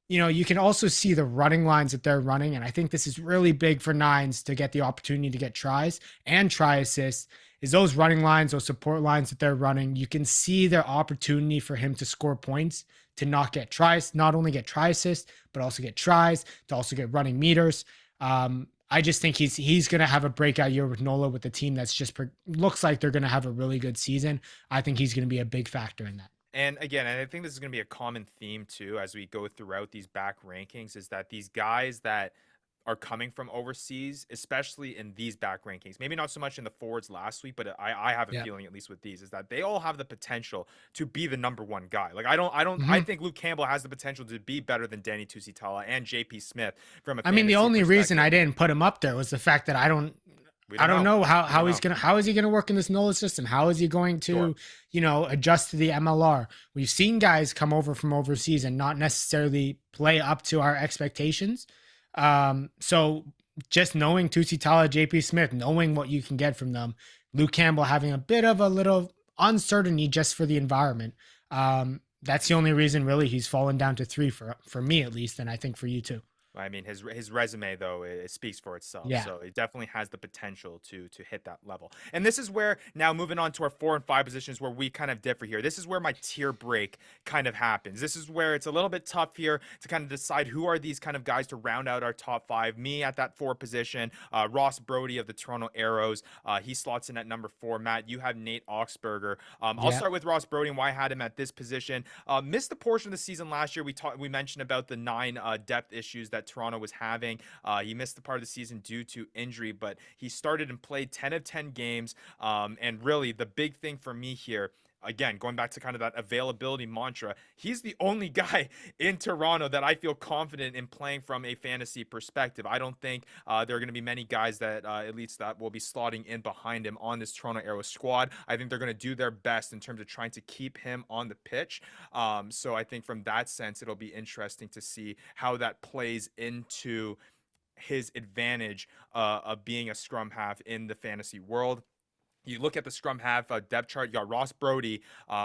You can also see the running lines that they're running. And I think this is really big for 9s to get the opportunity to get tries and try assists, is those running lines, those support lines that they're running. You can see their opportunity for him to score points, to not get tries, not only get try assists, but also get tries, to also get running meters. I just think he's going to have a breakout year with NOLA, with the team that's just looks like they're going to have a really good season. I think he's going to be a big factor in that. And again, I think this is going to be a common theme too as we go throughout these back rankings, is that these guys that are coming from overseas, especially in these back rankings, maybe not so much in the forwards last week, but I have a Yeah. feeling, at least with these, is that they all have the potential to be the number 1 guy. Like I Mhm. think Luke Campbell has the potential to be better than Danny Tusitala and JP Smith from a I mean, the fantasy only reason I perspective. didn't put him up there was the fact that I don't know how We he's don't know. how is he gonna work in this NOLA system? How is he going to, Sure. adjust to the MLR? We've seen guys come over from overseas and not necessarily play up to our expectations. So just knowing Tusitala, JP Smith, knowing what you can get from them, Luke Campbell having a bit of a little uncertainty just for the environment. That's the only reason really he's fallen down to 3 for me at least, and I think for you too. I mean, his resume though, it speaks for itself. Yeah. So it definitely has the potential to hit that level. And this is where, now moving on to our 4 and 5 positions, where we kind of differ here. This is where my tier break kind of happens. This is where it's a little bit tough here to kind of decide who are these kind of guys to round out our top 5. Me at that 4 position, Ross Brody of the Toronto Arrows. He slots in at number 4. Matt, you have Nate Oxberger. I'll start with Ross Brody and why I had him at this position. Missed the portion of the season last year. We mentioned about the 9 depth issues that Toronto was having. He missed the part of the season due to injury, but he started and played 10 of 10 games. And really, the big thing for me here, again, going back to kind of that availability mantra, he's the only guy in Toronto that I feel confident in playing from a fantasy perspective. I don't think there are going to be many guys that at least that will be slotting in behind him on this Toronto Arrows squad. I think they're going to do their best in terms of trying to keep him on the pitch. So I think from that sense, it'll be interesting to see how that plays into his advantage of being a scrum half in the fantasy world. You look at the scrum half depth chart, you got Ross Brody,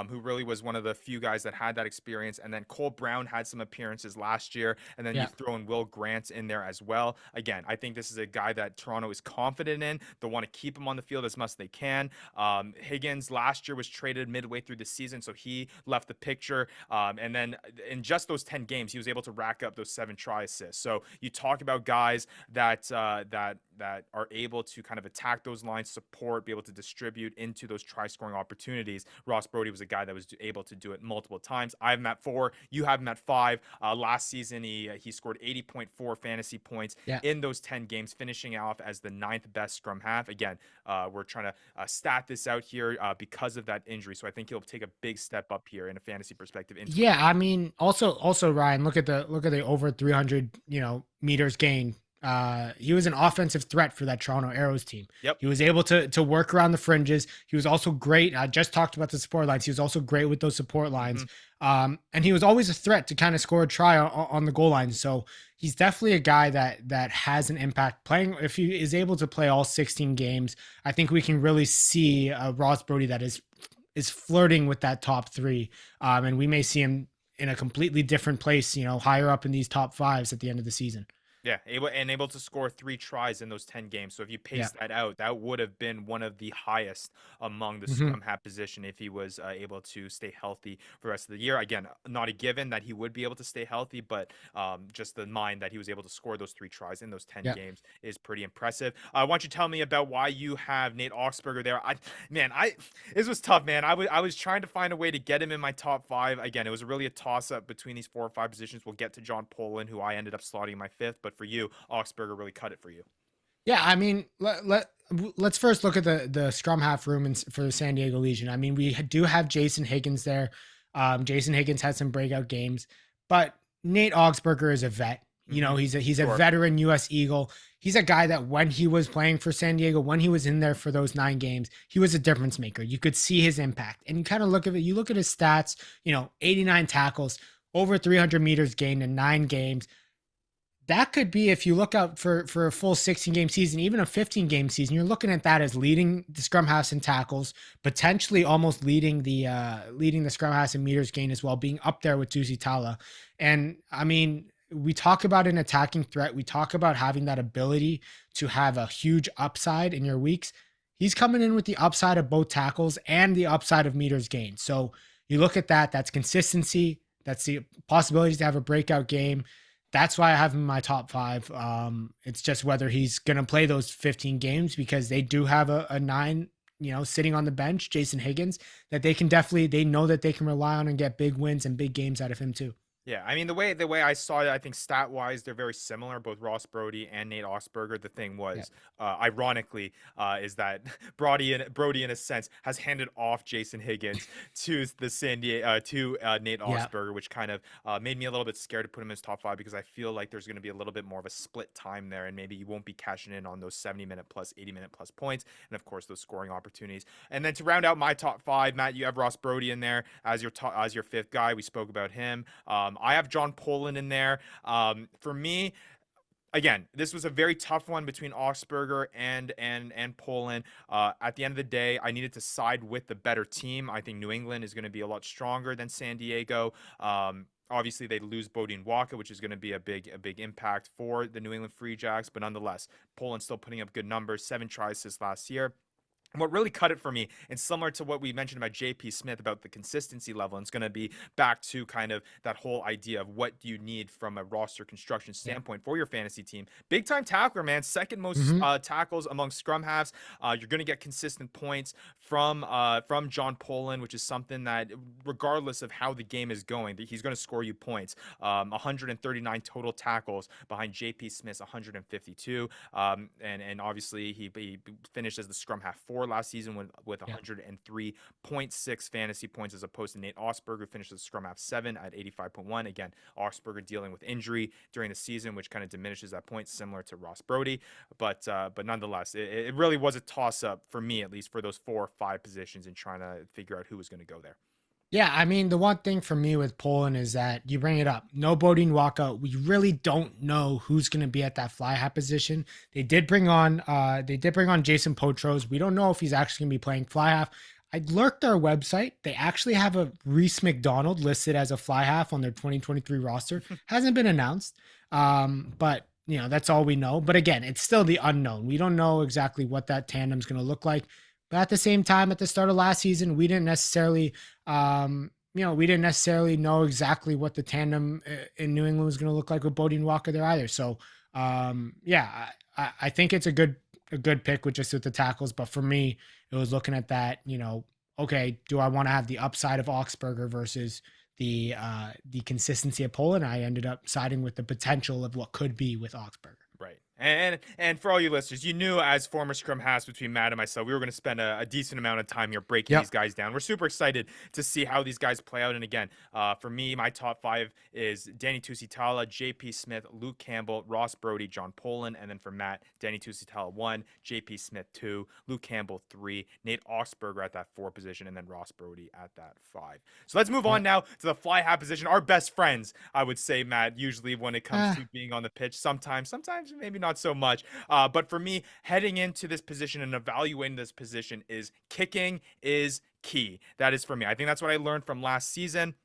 who really was one of the few guys that had that experience. And then Cole Brown had some appearances last year. And then you throw in Will Grant in there as well. Again, I think this is a guy that Toronto is confident in. They'll want to keep him on the field as much as they can. Higgins last year was traded midway through the season, so he left the picture. And then in just those 10 games, he was able to rack up those 7 try assists. So you talk about guys that are able to kind of attack those lines, support, be able to distribute into those try-scoring opportunities. Ross Brody was a guy that was able to do it multiple times. I have him at 4. You have him at 5. Last season, he scored 80.4 fantasy points in those 10 games, finishing off as the 9th best scrum half. Again, we're trying to stat this out here because of that injury, so I think he'll take a big step up here in a fantasy perspective. I mean, also Ryan, look at the over 300 meters gained. He was an offensive threat for that Toronto Arrows team. Yep. He was able to work around the fringes. He was also great. I just talked about the support lines. He was also great with those support lines. And he was always a threat to kind of score a try on the goal line. So he's definitely a guy that has an impact playing. If he is able to play all 16 games, I think we can really see Ross Brody that is flirting with that top 3. And we may see him in a completely different place, higher up in these top 5s at the end of the season. Yeah, able to score 3 tries in those 10 games. So if you pace that out, that would have been one of the highest among the scrum half position if he was able to stay healthy for the rest of the year. Again, not a given that he would be able to stay healthy, but just the mind that he was able to score those 3 tries in those 10 games is pretty impressive. Why don't you tell me about why you have Nate Augsburger there? This was tough, man. I was trying to find a way to get him in my top 5. Again, it was really a toss-up between these 4 or 5 positions. We'll get to John Poland, who I ended up slotting in my 5th, but for you, Augsburger really cut it for you. Yeah, I mean, let's first look at the scrum half room for the San Diego Legion. I mean, we do have Jason Higgins there. Jason Higgins had some breakout games, but Nate Augsburger is a vet. He's a veteran U.S. Eagle. He's a guy that when he was playing for San Diego, when he was in there for those 9 games, he was a difference maker. You could see his impact. And you kind of look at it, you look at his stats, 89 tackles, over 300 meters gained in 9 games. That could be, if you look out for a full 16-game season, even a 15-game season, you're looking at that as leading the scrum halves in tackles, potentially almost leading the scrum halves in meters gained as well, being up there with Dusi Tala. And I mean, we talk about an attacking threat. We talk about having that ability to have a huge upside in your weeks. He's coming in with the upside of both tackles and the upside of meters gained. So you look at that, that's consistency. That's the possibility to have a breakout game. That's why I have him in my top 5. It's just whether he's going to play those 15 games, because they do have a 9, sitting on the bench, Jason Higgins, that they know that they can rely on and get big wins and big games out of him too. Yeah, I mean, the way I saw it, I think stat-wise, they're very similar, both Ross Brody and Nate Augsburger. The thing was, ironically, is that Brody, in a sense, has handed off Jason Higgins to the Nate Augsburger, which kind of made me a little bit scared to put him in his top 5, because I feel like there's going to be a little bit more of a split time there, and maybe you won't be cashing in on those 70-minute plus, 80-minute plus points, and of course those scoring opportunities. And then to round out my top 5, Matt, you have Ross Brody in there as your 5th guy. We spoke about him. I have John Poland in there. For me, again, this was a very tough one between Augsburger and Poland. At the end of the day, I needed to side with the better team. I think New England is going to be a lot stronger than San Diego. Obviously, they lose Bodine Waka, which is going to be a big impact for the New England Free Jacks. But nonetheless, Poland still putting up good numbers, 7 tries this last year. And what really cut it for me, and similar to what we mentioned about JP Smith about the consistency level, and it's going to be back to kind of that whole idea of what do you need from a roster construction standpoint for your fantasy team. Big time tackler, man. Second most tackles among scrum halves. You're going to get consistent points from John Poland, which is something that, regardless of how the game is going, he's going to score you points. 139 total tackles behind JP Smith's 152. And obviously he finished as the scrum half 4 score last season with 103.6 fantasy points, as opposed to Nate Osberg, who finished the scrum half 7 at 85.1. Again, Osberger dealing with injury during the season, which kind of diminishes that point, similar to Ross Brody. But nonetheless, it really was a toss-up for me, at least for those 4 or 5 positions, in trying to figure out who was going to go there. Yeah, I mean, the one thing for me with Poland is that you bring it up. No Bodine Waka. We really don't know who's going to be at that fly half position. They did bring on Jason Potros. We don't know if he's actually going to be playing fly half. I lurked their website. They actually have a Reese McDonald listed as a fly half on their 2023 roster. Hasn't been announced. But that's all we know. But again, it's still the unknown. We don't know exactly what that tandem's going to look like. But at the same time, at the start of last season, we didn't necessarily know exactly what the tandem in New England was going to look like with Bodine Walker there either. So, I think it's a good pick with the tackles. But for me, it was looking at that, okay, do I want to have the upside of Augsburger versus the consistency of Poland? I ended up siding with the potential of what could be with Augsburger. Right. And for all you listeners, you knew, as former scrum halves between Matt and myself, we were going to spend a decent amount of time here breaking these guys down. We're super excited to see how these guys play out. And again, for me, my top 5 is Danny Tusitala, JP Smith, Luke Campbell, Ross Brody, John Poland. And then for Matt, Danny Tusitala 1, JP Smith 2, Luke Campbell 3, Nate Augsburger at that 4 position, and then Ross Brody at that 5. So let's move on now to the fly half position. Our best friends, I would say, Matt, usually when it comes to being on the pitch. Sometimes maybe not so much. But for me, heading into this position and evaluating this position is kicking is key. That is for me. I think that's what I learned from last season.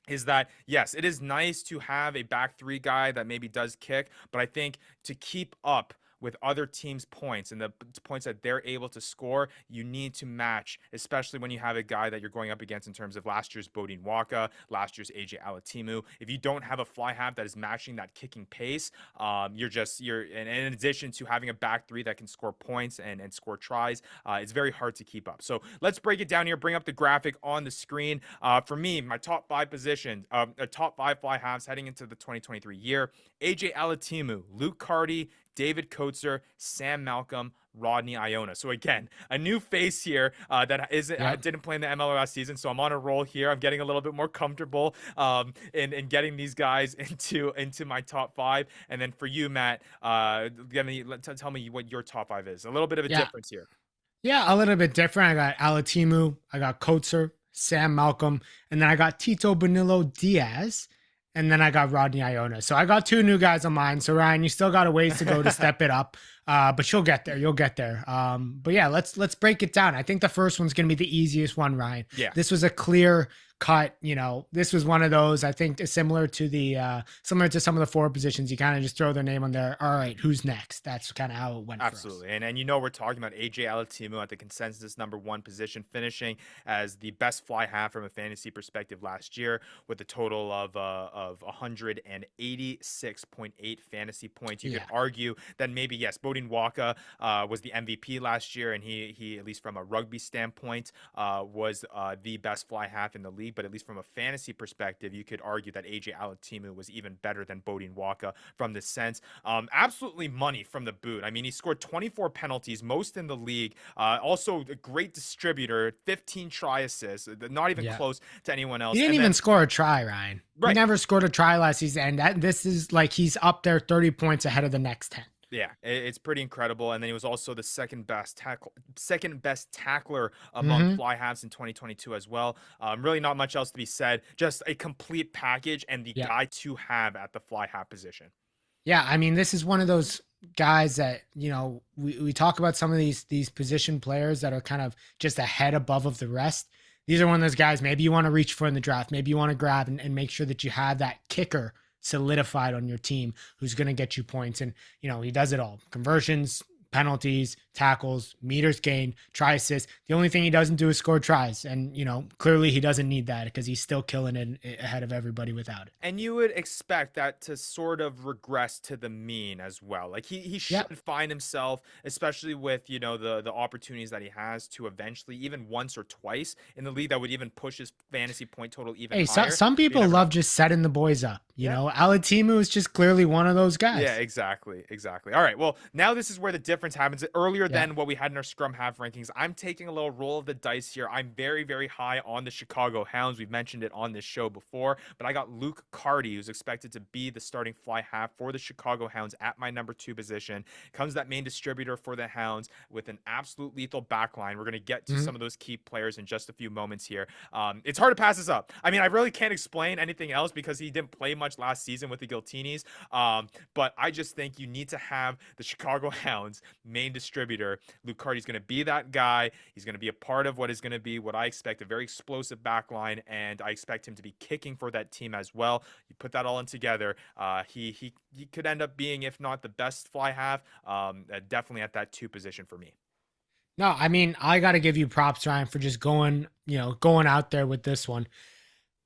Is that, yes, it is nice to have a back 3 guy that maybe does kick, but I think to keep up with other teams' points and the points that they're able to score, you need to match, especially when you have a guy that you're going up against in terms of last year's Bodine Waka, last year's AJ Alatimu. If you don't have a fly half that is matching that kicking pace, you're in addition to having a back 3 that can score points and score tries, it's very hard to keep up. So let's break it down here, bring up the graphic on the screen. For me, my top 5 positions, top 5 fly halves heading into the 2023 year: AJ Alatimu, Luke Carty, David Coetzer, Sam Malcolm, Rodney Iona. So again, a new face here that didn't play in the MLR last season. So I'm on a roll here. I'm getting a little bit more comfortable in getting these guys into my top 5. And then for you, Matt, tell me what your top 5 is. A little bit of a difference here. Yeah, a little bit different. I got Alatimu, I got Coetzer, Sam Malcolm, and then I got Tito Bonillo Diaz. And then I got Rodney Iona. So I got 2 new guys on mine. So Ryan, you still got a ways to go to step it up. But you'll get there. You'll get there. But yeah, let's break it down. I think the first one's going to be the easiest one, Ryan. Yeah. This was a clear cut. This was one of those, I think, similar to some of the forward positions. You kind of just throw their name on there. All right, who's next? That's kind of how it went. Absolutely. For us. And we're talking about AJ Alatimu at the consensus number 1 position, finishing as the best fly half from a fantasy perspective last year with a total of 186.8 fantasy points. You could argue that maybe, yes, Bodine Waka was the MVP last year, and he at least from a rugby standpoint was the best fly half in the league. But at least from a fantasy perspective, you could argue that AJ Alatimu was even better than Bodine Waka from this sense. Absolutely money from the boot. I mean, he scored 24 penalties, most in the league. Also a great distributor, 15 try assists, not even close to anyone else. He didn't even score a try, Ryan. Right. He never scored a try last season, and this is like he's up there 30 points ahead of the next 10. Yeah, it's pretty incredible. And then he was also the second best tackler among fly halves in 2022 as well. Really not much else to be said. Just a complete package and the guy to have at the fly half position. Yeah, I mean, this is one of those guys that, we talk about some of these position players that are kind of just a head above of the rest. These are one of those guys maybe you want to reach for in the draft. Maybe you want to grab and make sure that you have that kicker solidified on your team who's going to get you points. And, he does it all. Conversions, penalties, tackles, meters gained, try assists. The only thing he doesn't do is score tries. And, clearly he doesn't need that because he's still killing it ahead of everybody without it. And you would expect that to sort of regress to the mean as well. Like he should find himself, especially with, the opportunities that he has to eventually, even once or twice in the league, that would even push his fantasy point total even higher. Some people love just setting the boys up. You know, Alatimu is just clearly one of those guys. Yeah, exactly. All right. Well, now this is where the difference happens. Earlier than what we had in our scrum half rankings, I'm taking a little roll of the dice here. I'm very, very high on the Chicago Hounds. We've mentioned it on this show before, but I got Luke Carty, who's expected to be the starting fly half for the Chicago Hounds at my number 2 position. Comes that main distributor for the Hounds with an absolute lethal backline. We're going to get to some of those key players in just a few moments here. It's hard to pass this up. I mean, I really can't explain anything else because he didn't play much last season with the Giltinis. But I just think you need to have the Chicago Hounds main distributor. Luke Carty's going to be that guy. He's going to be a part of what is going to be what I expect, a very explosive backline, and I expect him to be kicking for that team as well. You put that all in together, he could end up being, if not the best fly half, definitely at that 2 position for me. No, I mean, I got to give you props, Ryan, for just going out there with this one.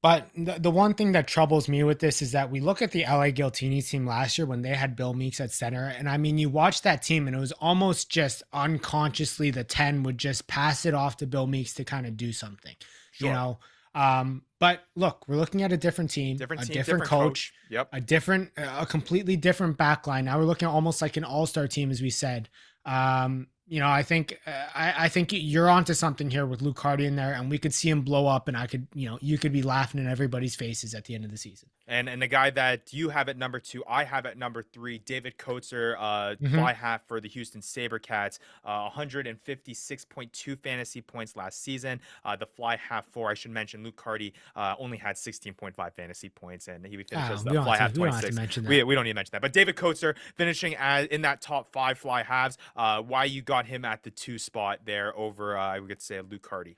But the one thing that troubles me with this is that we look at the LA Giltini team last year when they had Bill Meeks at center. And I mean, you watch that team and it was almost just unconsciously the 10 would just pass it off to Bill Meeks to kind of do something, you know? But look, we're looking at a different team, different coach, a completely different backline. Now we're looking at almost like an all-star team, as we said. I think you're onto something here with Luke Carty in there, and we could see him blow up, and you could be laughing in everybody's faces at the end of the season. And the guy that you have at number 2, I have at number 3, David Coetzer, fly half for the Houston SaberCats, 156.2 fantasy points last season. The fly half for, I should mention, Luke Carty only had 16.5 fantasy points, and he finished as the fly half 26. We don't need to mention that. But David Coetzer finishing in that top 5 fly halves. Why you got him at the 2 spot there over, I would say, Luke Carty?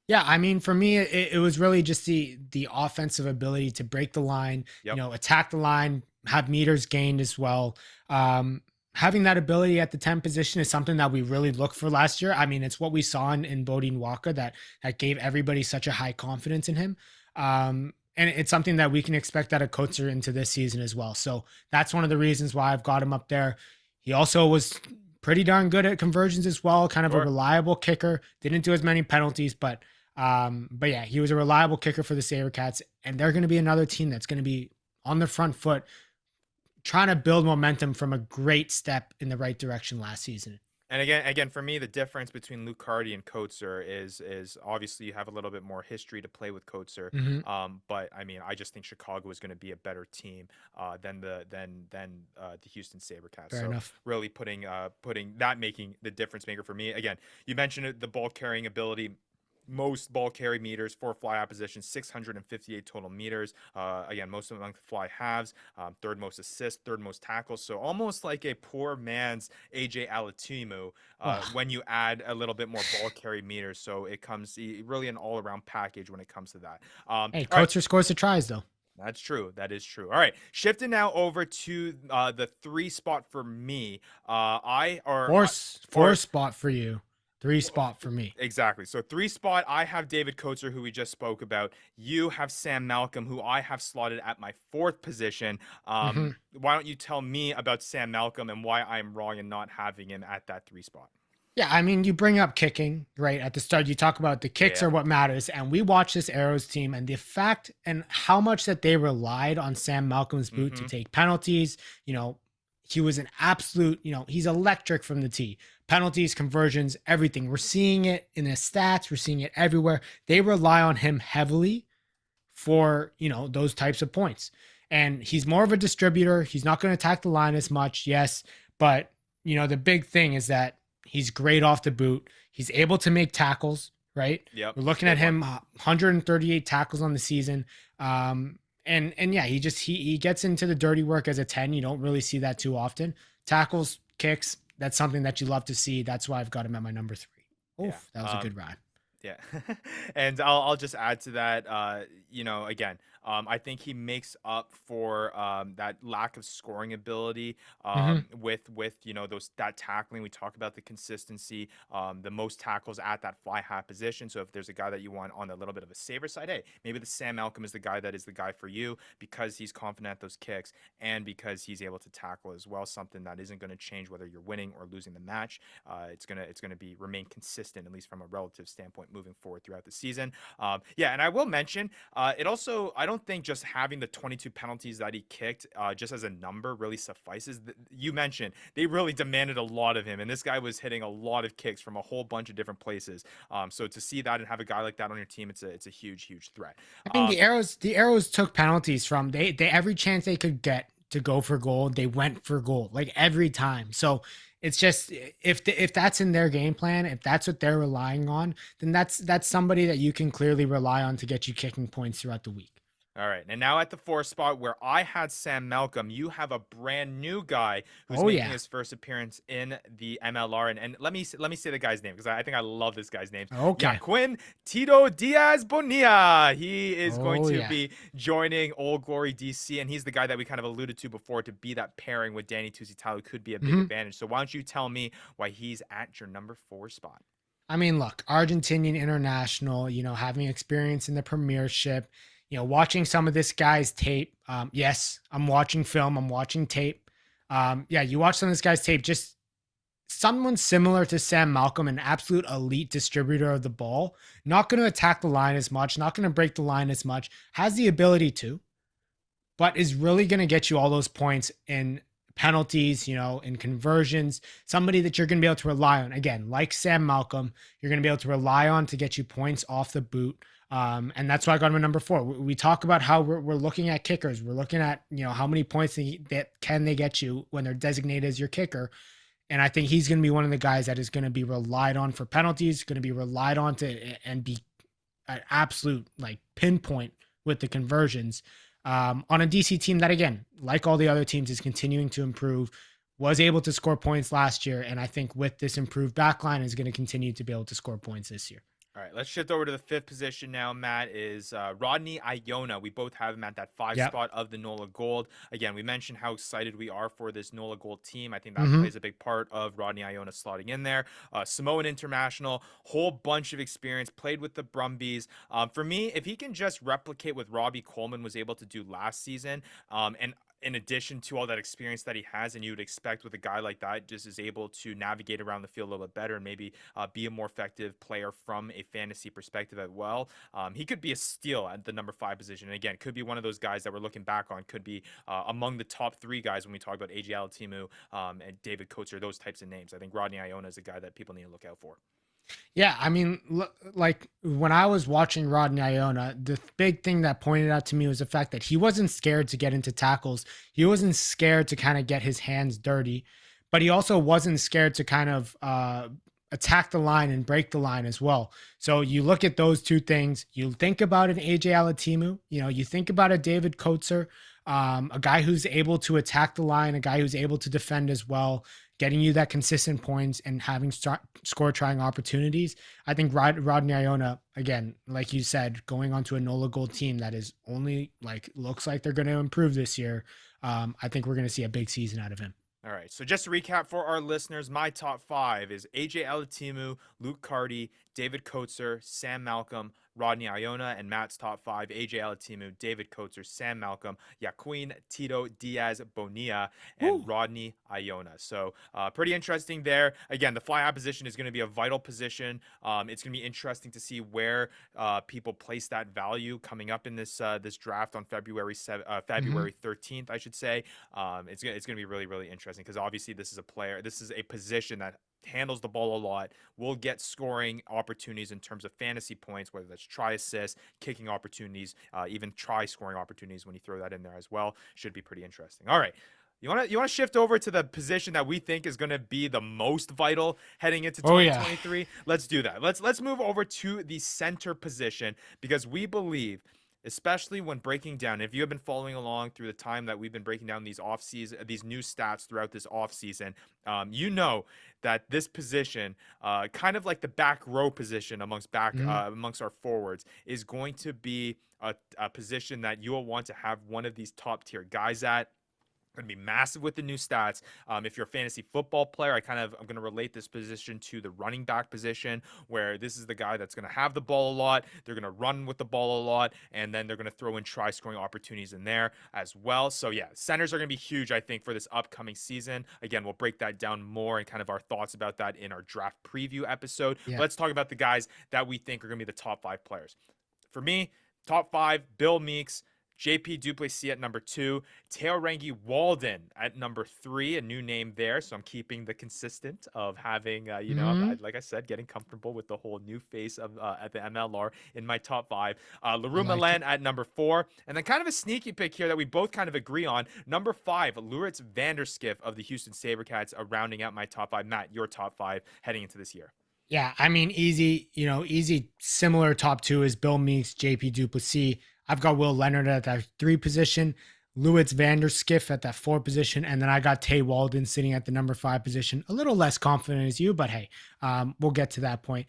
Yeah, I mean, for me, it was really just the offensive ability to break the line, attack the line, have meters gained as well. Having that ability at the 10 position is something that we really looked for last year. I mean, it's what we saw in Bodine Walker that gave everybody such a high confidence in him. And it's something that we can expect out of Coetzer into this season as well. So that's one of the reasons why I've got him up there. He also was pretty darn good at conversions as well, kind of a reliable kicker. Didn't do as many penalties, but yeah, he was a reliable kicker for the SaberCats, and they're going to be another team that's going to be on the front foot, trying to build momentum from a great step in the right direction last season. And again, for me, the difference between Luke Carty and Coetzer is obviously you have a little bit more history to play with Coetzer. But I mean, I just think Chicago is going to be a better team than the Houston SaberCats. Fair enough. Really putting that, making the difference maker for me. Again, you mentioned it, the ball carrying ability. Most ball carry meters for fly opposition, 658 total meters. Again, most of them among the fly halves. Third most assists, third most tackles. So almost like a poor man's AJ Alatimu when you add a little bit more ball carry meters. So it comes really an all-around package when it comes to that. Hey, Coetzer scores the tries though. That's true. That is true. All right. Shifting now over to the 3 spot for me. Four spot for you. 3 spot for me. Exactly. So 3 spot, I have David Coetzer, who we just spoke about. You have Sam Malcolm, who I have slotted at my 4th position. Why don't you tell me about Sam Malcolm and why I'm wrong in not having him at that 3 spot? Yeah, I mean, you bring up kicking, right? At the start, you talk about the kicks are what matters. And we watch this Arrows team and the fact and how much that they relied on Sam Malcolm's boot to take penalties. He was an absolute, he's electric from the tee. Penalties, conversions, everything. We're seeing it in his stats. We're seeing it everywhere. They rely on him heavily for, those types of points. And he's more of a distributor. He's not going to attack the line as much, yes. But, the big thing is that he's great off the boot. He's able to make tackles, right? Yep. We're looking at him, 138 tackles on the season. And yeah, he gets into the dirty work as a 10. You don't really see that too often. Tackles, kicks, that's something that you love to see. That's why I've got him at my number 3. Oof, that was a good ride. Yeah. And I'll just add to that, again, I think he makes up for that lack of scoring ability with that tackling. We talk about the consistency, the most tackles at that fly half position. So if there's a guy that you want on a little bit of a saver side, hey, maybe the Sam Malcolm is the guy that is the guy for you because he's confident at those kicks and because he's able to tackle as well. Something that isn't going to change whether you're winning or losing the match. It's gonna remain consistent, at least from a relative standpoint, moving forward throughout the season. Yeah, and I will mention, it also, I don't think just having the 22 penalties that he kicked just as a number really suffices. You mentioned they really demanded a lot of him, and this guy was hitting a lot of kicks from a whole bunch of different places. So to see that and have a guy like that on your team, it's a huge threat. I mean, the Arrows took penalties from they every chance they could get to go for goal, they went for goal like every time. So it's just if that's in their game plan, if that's what they're relying on, then that's somebody that you can clearly rely on to get you kicking points throughout the week. All right, and now at the 4 spot where I had Sam Malcolm, you have a brand new guy who's Oh making yeah. his first appearance in the MLR, and let me say the guy's name because I think I love this guy's name. Okay. Yaquin Tito Diaz Bonilla. He is going Oh to yeah. be joining Old Glory DC, and he's the guy that we kind of alluded to before to be that pairing with Danny Tusitalo could be a big Mhm. advantage. So why don't you tell me why he's at your number 4 spot? I mean, look, Argentinian international, having experience in the Premiership, watching some of this guy's tape. Yes, I'm watching film, I'm watching tape. Yeah, you watch some of this guy's tape, just someone similar to Sam Malcolm, an absolute elite distributor of the ball, not going to attack the line as much, not going to break the line as much, has the ability to, but is really going to get you all those points in penalties, in conversions, somebody that you're going to be able to rely on. Again, like Sam Malcolm, you're going to be able to rely on to get you points off the boot. And that's why I got him at number 4. We talk about how we're looking at kickers. We're looking at, how many points that can they get you when they're designated as your kicker. And I think he's going to be one of the guys that is going to be relied on for penalties, going to be relied on to and be an absolute like pinpoint with the conversions on a DC team that, again, like all the other teams, is continuing to improve, was able to score points last year. And I think with this improved backline is going to continue to be able to score points this year. All right, let's shift over to the 5th position now, Matt, is Rodney Iona. We both have him at that 5 Yep. spot of the NOLA Gold. Again, we mentioned how excited we are for this NOLA Gold team. I think that Mhm. plays a big part of Rodney Iona slotting in there. Samoan international, whole bunch of experience, played with the Brumbies. For me, if he can just replicate what Robbie Coleman was able to do last season, and in addition to all that experience that he has, and you would expect with a guy like that, just is able to navigate around the field a little bit better and maybe be a more effective player from a fantasy perspective as well. He could be a steal at the number 5 position. And again, could be one of those guys that we're looking back on, could be among the top 3 guys when we talk about AJ Alatimu and David Coates, those types of names. I think Rodney Iona is a guy that people need to look out for. Yeah, I mean, like when I was watching Rodney Iona, the big thing that pointed out to me was the fact that he wasn't scared to get into tackles. He wasn't scared to kind of get his hands dirty, but he also wasn't scared to kind of attack the line and break the line as well. So you look at those two things, you think about an AJ Alatimu, you think about a David Coates, a guy who's able to attack the line, a guy who's able to defend as well, getting you that consistent points and having score trying opportunities. I think Rodney Iona, again, like you said, going onto a NOLA Gold team that is only looks like they're going to improve this year. I think we're going to see a big season out of him. All right, so just to recap for our listeners, my top 5 is AJ Alatimu, Luke Carty, David Coates, Sam Malcolm, Rodney Iona, and Matt's top 5, AJ Alatimu, David Coates, Sam Malcolm, Yaquin Tito Diaz Bonilla, and Rodney Iona. So pretty interesting there. Again, the fly half position is going to be a vital position. It's going to be interesting to see where people place that value coming up in this draft on February 13th, I should say. It's going to be really interesting because obviously this is a position that handles the ball a lot, will get scoring opportunities in terms of fantasy points, whether that's try assist, kicking opportunities, even try scoring opportunities when you throw that in there as well. Should be pretty interesting. All right. You want to shift over to the position that we think is going to be the most vital heading into 2023? Yeah. Let's do that. Let's move over to the center position because we believe, especially when breaking down, if you have been following along through the time that we've been breaking down these new stats throughout this offseason, you know that this position, kind of like the back row position amongst our forwards, is going to be a position that you'll want to have one of these top tier guys at. Going to be massive with the new stats. If you're a fantasy football player, I'm going to relate this position to the running back position, where this is the guy that's going to have the ball a lot. They're going to run with the ball a lot, and then they're going to throw in try scoring opportunities in there as well. So yeah, centers are going to be huge, I think, for this upcoming season. Again, we'll break that down more and kind of our thoughts about that in our draft preview episode. Yeah. Let's talk about the guys that we think are going to be the top 5 players. For me, top 5: Bill Meeks, JP Duplessis at number 2, Teorangi Walden at number 3, a new name there. So I'm keeping the consistent of having, like I said, getting comfortable with the whole new face of at the MLR in my top 5. LaRue Milan at number 4, and then kind of a sneaky pick here that we both kind of agree on. Number 5, Luritz Vanderskiff of the Houston SaberCats, rounding out my top 5. Matt, your top 5 heading into this year. Yeah, I mean, easy, similar top 2 is Bill Meeks, JP Duplessis. I've got Will Leonard at that 3 position, Luritz Vanderskiff at that 4 position, and then I got Tay Walden sitting at the number 5 position. A little less confident as you, but hey, we'll get to that point.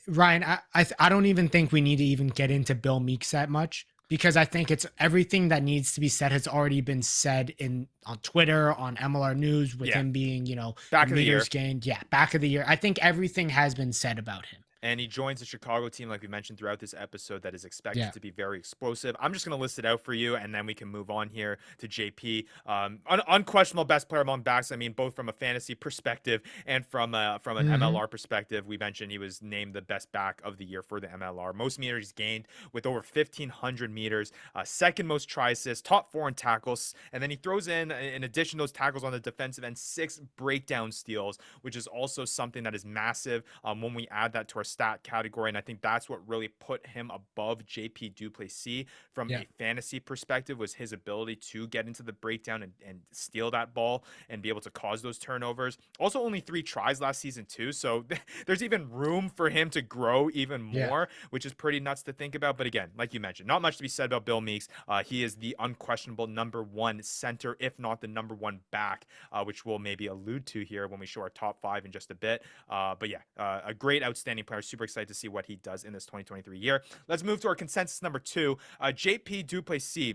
Ryan, I don't even think we need to even get into Bill Meeks that much, because I think it's everything that needs to be said has already been said on Twitter, on MLR News, with him being, back of the year. Gained. Yeah, back of the year. I think everything has been said about him. And he joins the Chicago team, like we mentioned throughout this episode, that is expected to be very explosive. I'm just going to list it out for you, and then we can move on here to JP. Unquestionable best player among backs. I mean, both from a fantasy perspective and from an MLR perspective. We mentioned he was named the best back of the year for the MLR. Most meters gained with over 1,500 meters. Second most try assists, top 4 in tackles. And then he throws in addition to those tackles on the defensive end, 6 breakdown steals, which is also something that is massive when we add that to our stat category. And I think that's what really put him above JP Duplessis from a fantasy perspective, was his ability to get into the breakdown and steal that ball and be able to cause those turnovers. Also only 3 tries last season too, so there's even room for him to grow even more, which is pretty nuts to think about. But again, like you mentioned, not much to be said about Bill Meeks. He is the unquestionable number 1 center, if not the number 1 back, which we'll maybe allude to here when we show our top 5 in just a bit. But yeah, a great, outstanding player. Super excited to see what he does in this 2023 year. Let's move to our consensus number 2, JP Duplessis.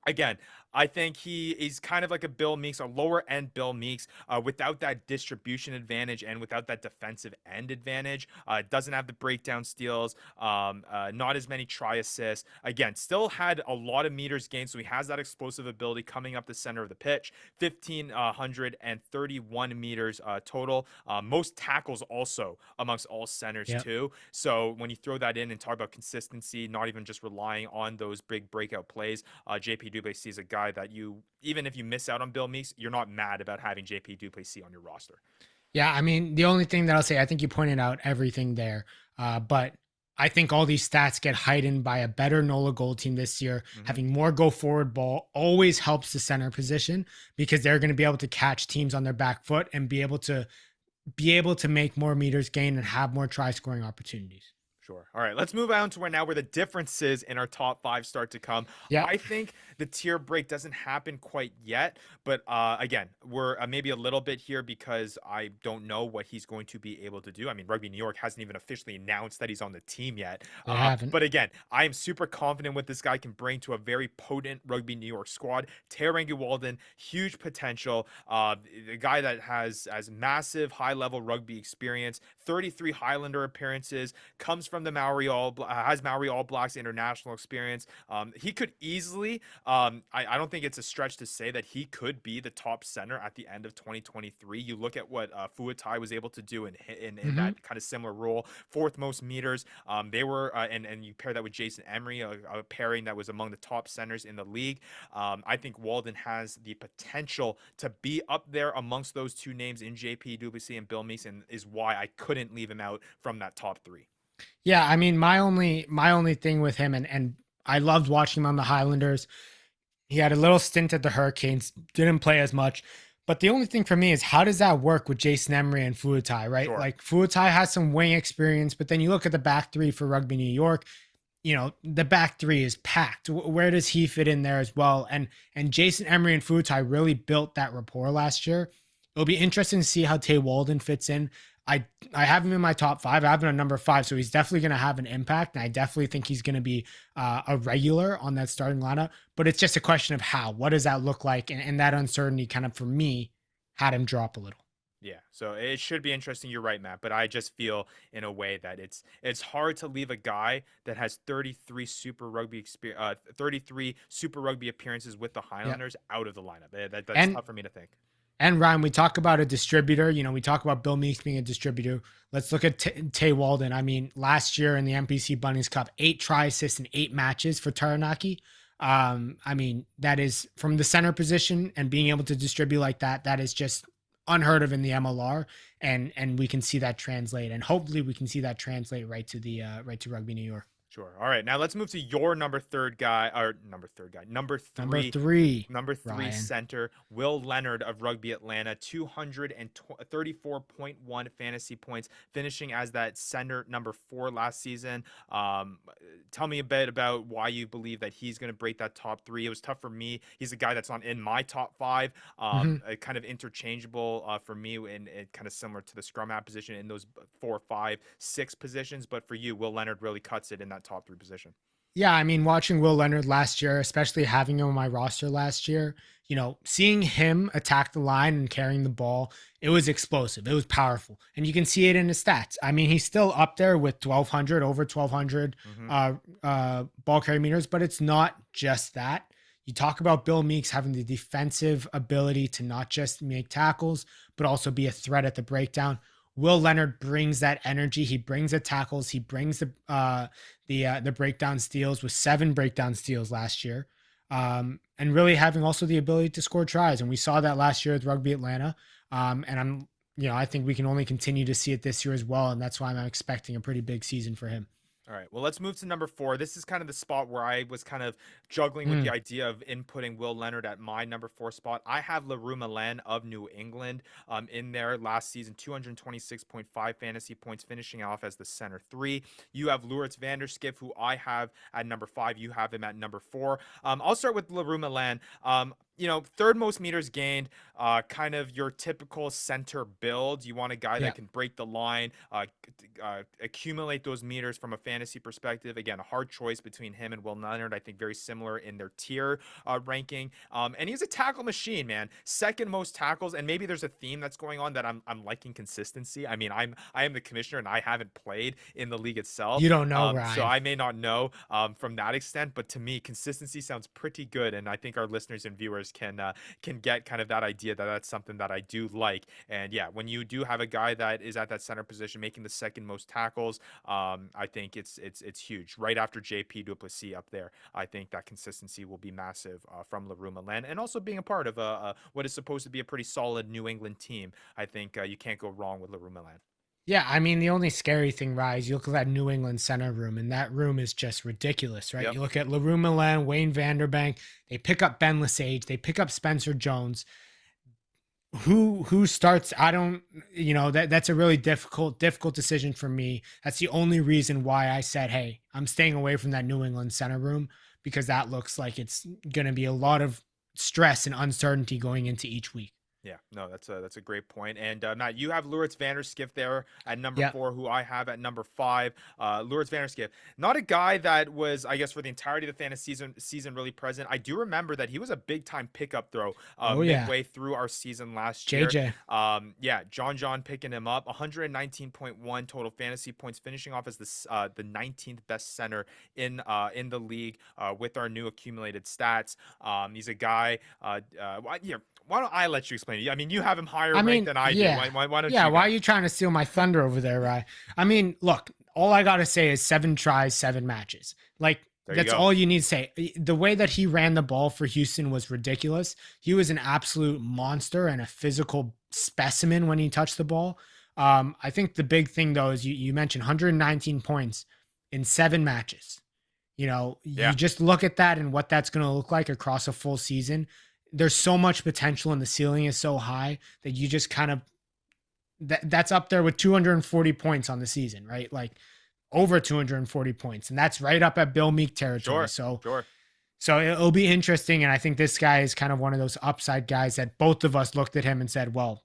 Again, I think he is kind of like a Bill Meeks, a lower end Bill Meeks, without that distribution advantage and without that defensive end advantage. Doesn't have the breakdown steals, not as many try assists. Again, still had a lot of meters gained, so he has that explosive ability coming up the center of the pitch. 1,531 meters total. Most tackles also amongst all centers too. So when you throw that in and talk about consistency, not even just relying on those big breakout plays, JP Duplessis is a guy that even if you miss out on Bill Meeks, you're not mad about having JP Duplessis on your roster. Yeah, I mean, the only thing that I'll say, I think you pointed out everything there, but I think all these stats get heightened by a better NOLA goal team this year. Having more go forward ball always helps the center position, because they're going to be able to catch teams on their back foot and be able to make more meters gain and have more try scoring opportunities. Sure. All right, let's move on to where the differences in our top 5 start to come. Yeah. I think the tier break doesn't happen quite yet, but again, we're maybe a little bit here because I don't know what he's going to be able to do. I mean, Rugby New York hasn't even officially announced that he's on the team yet. They haven't. But again, I am super confident what this guy can bring to a very potent Rugby New York squad. Teorangi Walden, huge potential. The guy that has massive high-level rugby experience, 33 Highlander appearances, comes from the Maori has Maori All Blacks international experience. He could easily, I don't think it's a stretch to say that he could be the top center at the end of 2023. You look at what Fuatai was able to do in that kind of similar role, 4th most meters. They were, and you pair that with Jason Emery, a pairing that was among the top centers in the league. I think Walden has the potential to be up there amongst those 2 names in JP Duplessis and Bill Meeks, and is why I couldn't leave him out from that top 3. Yeah, I mean, my only thing with him, and I loved watching him on the Highlanders. He had a little stint at the Hurricanes, didn't play as much. But the only thing for me is, how does that work with Jason Emery and Fuatai, right? Sure. Like, Fuatai has some wing experience, but then you look at the back 3 for Rugby New York, the back 3 is packed. Where does he fit in there as well? And Jason Emery and Fuatai really built that rapport last year. It'll be interesting to see how Tay Walden fits in. I have him in my top 5. I have him at number 5, so he's definitely going to have an impact, and I definitely think he's going to be a regular on that starting lineup. But it's just a question of how. What does that look like? And that uncertainty kind of, for me, had him drop a little. Yeah, so it should be interesting. You're right, Matt, but I just feel in a way that it's hard to leave a guy that has 33 Super Rugby appearances with the Highlanders out of the lineup. That's tough for me to think. And Ryan, we talk about a distributor. We talk about Bill Meeks being a distributor. Let's look at Tay Walden. I mean, last year in the NPC Bunnies Cup, 8 try assists in 8 matches for Taranaki. I mean, that is from the center position, and being able to distribute like that, that is just unheard of in the MLR, and we can see that translate, and hopefully we can see that translate right to Rugby New York. Sure. All right. Now let's move to your number three Ryan. center, Will Leonard of Rugby Atlanta, 234.1 fantasy points, finishing as that center number 4 last season. Tell me a bit about why you believe that he's going to break that top 3. It was tough for me. He's a guy that's not in my top 5, kind of interchangeable for me, and kind of similar to the scrum half position in those 4, 5, 6 positions. But for you, Will Leonard really cuts it in that top 3 position. Yeah, I mean, watching Will Leonard last year, especially having him on my roster last year, seeing him attack the line and carrying the ball, it was explosive. It was powerful. And you can see it in his stats. I mean, he's still up there with over 1,200 ball carry meters, but it's not just that. You talk about Bill Meeks having the defensive ability to not just make tackles, but also be a threat at the breakdown. Will Leonard brings that energy. He brings the tackles. He brings the breakdown steals, with 7 breakdown steals last year, and really having also the ability to score tries. And we saw that last year with Rugby Atlanta. And I think we can only continue to see it this year as well. And that's why I'm expecting a pretty big season for him. All right, well, let's move to number 4. This is kind of the spot where I was kind of juggling with the idea of inputting Will Leonard at my number 4 spot. I have LaRue Milan of New England in there last season, 226.5 fantasy points, finishing off as the center 3. You have Lourdes Vanderskip, who I have at number 5. You have him at number 4. I'll start with LaRue Milan. Third most meters gained, kind of your typical center build. You want a guy that can break the line, accumulate those meters from a fantasy perspective. Again, a hard choice between him and Will Leonard. I think very similar in their tier ranking. And he's a tackle machine, man. Second most tackles, and maybe there's a theme that's going on that I'm liking consistency. I mean, I am the commissioner, and I haven't played in the league itself. You don't know, Ryan. So I may not know from that extent, but to me, consistency sounds pretty good, and I think our listeners and viewers can get kind of that idea that that's something that I do like. And yeah, when you do have a guy that is at that center position making the second most tackles, I think it's huge. Right after JP Duplessis up there, I think that consistency will be massive from LaRue Milan, and also being a part of what is supposed to be a pretty solid New England team. I think you can't go wrong with LaRue Milan. Yeah, I mean, the only scary thing, Rise, you look at that New England center room, and that room is just ridiculous, right? Yep. You look at LaRue Milan, Wayne Vanderbank, they pick up Ben Lesage, they pick up Spencer Jones. Who starts? I don't, that's a really difficult decision for me. That's the only reason why I said, hey, I'm staying away from that New England center room, because that looks like it's going to be a lot of stress and uncertainty going into each week. Yeah, no, that's a great point. And Matt, you have Lourdes Vanderskip there at number 4, who I have at number 5. Lourdes Vanderskip, not a guy that was, I guess, for the entirety of the fantasy season really present. I do remember that he was a big time pickup throw midway through our season last year. JJ. John picking him up, 119.1 total fantasy points, finishing off as the 19th best center in the league with our new accumulated stats. He's a guy. Why don't I let you explain it? I mean, you have him higher ranked than I do. Why don't you? Yeah, why are you trying to steal my thunder over there, Ryan? I mean, look, all I got to say is 7 tries, 7 matches. Like, that's all you need to say. The way that he ran the ball for Houston was ridiculous. He was an absolute monster and a physical specimen when he touched the ball. I think the big thing, though, is you mentioned 119 points in 7 matches. You just look at that and what that's going to look like across a full season. There's so much potential, and the ceiling is so high that you just kind of, that's up there with 240 points on the season, right? Like over 240 points. And that's right up at Bill Meek territory. So it'll be interesting. And I think this guy is kind of one of those upside guys that both of us looked at him and said, well,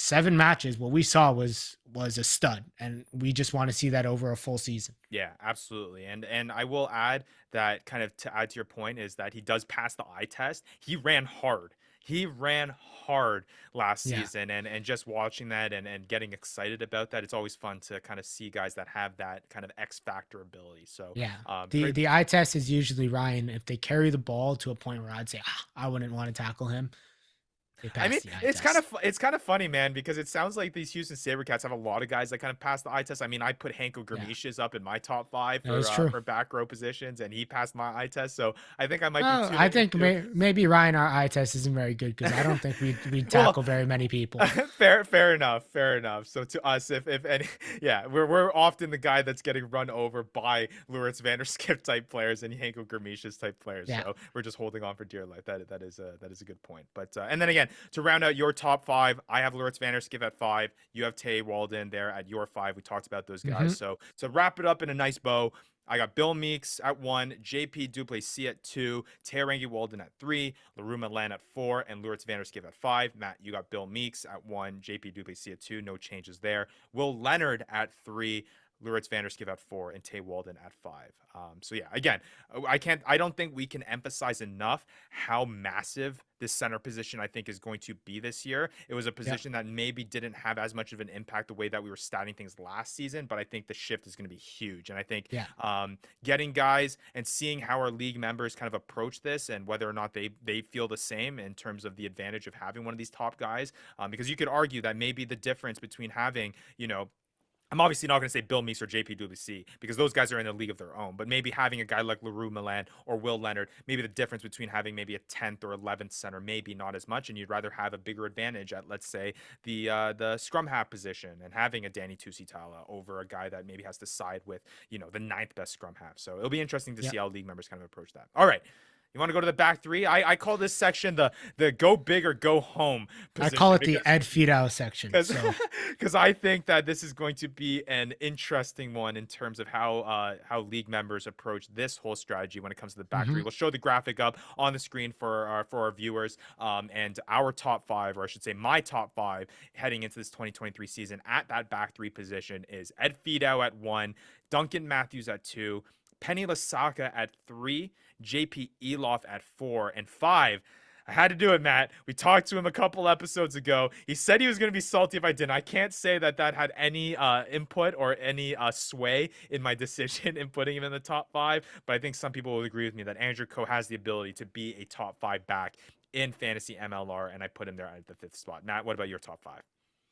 7 matches, what we saw was a stud, and we just want to see that over a full season. Yeah, absolutely. And I will add that, kind of to add to your point, is that he does pass the eye test. He ran hard. He ran hard last Yeah. season, and just watching that and getting excited about that, it's always fun to kind of see guys that have that kind of X factor ability. So Yeah. pretty The eye test is usually, Ryan, if they carry the ball to a point where I'd say, I wouldn't want to tackle him. They I mean, pass the eye it's test. kind of funny, man, because it sounds like these Houston SaberCats have a lot of guys that kind of pass the eye test. I mean, I put Hanko Yeah. Gramicious up in my top 5 That is true. for back row positions, and he passed my eye test. So I think I might Oh, be I tuning think into. maybe Ryan, our eye test isn't very good because I don't think we Well, tackle very many people. fair enough, fair enough. So to us, if any, yeah, we're often the guy that's getting run over by Lawrence Vanderskip type players and Hanko Gramicious type players. Yeah. So we're just holding on for dear life. That is a good point. But and then again, to round out your top 5, I have Lawrence Vanderskip at 5. You have Tay Walden there at your 5. We talked about those guys. So to wrap it up in a nice bow, I got Bill Meeks at 1, JP Duplessis at 2, Tarangi Walden at 3, LaRue Milan at 4, and Lawrence Vanderskip at 5. Matt, you got Bill Meeks at 1, JP Duplessis at 2. No changes there. Will Leonard at 3, Lawrence Vanderskip at 4, and Tay Walden at 5. So yeah, again, I don't think we can emphasize enough how massive this center position I think is going to be this year. It was a position that maybe didn't have as much of an impact the way that we were statting things last season, but I think the shift is going to be huge. And I think getting guys and seeing how our league members kind of approach this and whether or not they feel the same in terms of the advantage of having one of these top guys, because you could argue that maybe the difference between having, I'm obviously not going to say Bill Meeks or JP Duplessis because those guys are in a league of their own. But maybe having a guy like LaRue Milan or Will Leonard, maybe the difference between having maybe a 10th or 11th center, maybe not as much, and you'd rather have a bigger advantage at, let's say, the scrum half position and having a Danny Tusitala over a guy that maybe has to side with, the 9th best scrum half. So it'll be interesting to see how league members kind of approach that. All right. You want to go to the back 3? I call this section the go big or go home position. I call it the Ed Fidow section. Because I think that this is going to be an interesting one in terms of how league members approach this whole strategy when it comes to the back 3. We'll show the graphic up on the screen for our viewers, and our top 5, or I should say my top 5 heading into this 2023 season at that back 3 position is Ed Fidow at 1, Duncan Matthews at 2, Penny Lasaka at 3, JP Eloff at 4, and 5. I had to do it, Matt. We talked to him a couple episodes ago. He said he was going to be salty if I didn't. I can't say that had any input or any sway in my decision in putting him in the top 5, but I think some people will agree with me that Andrew Coe has the ability to be a top 5 back in fantasy MLR, and I put him there at the 5th spot. Matt, what about your top 5?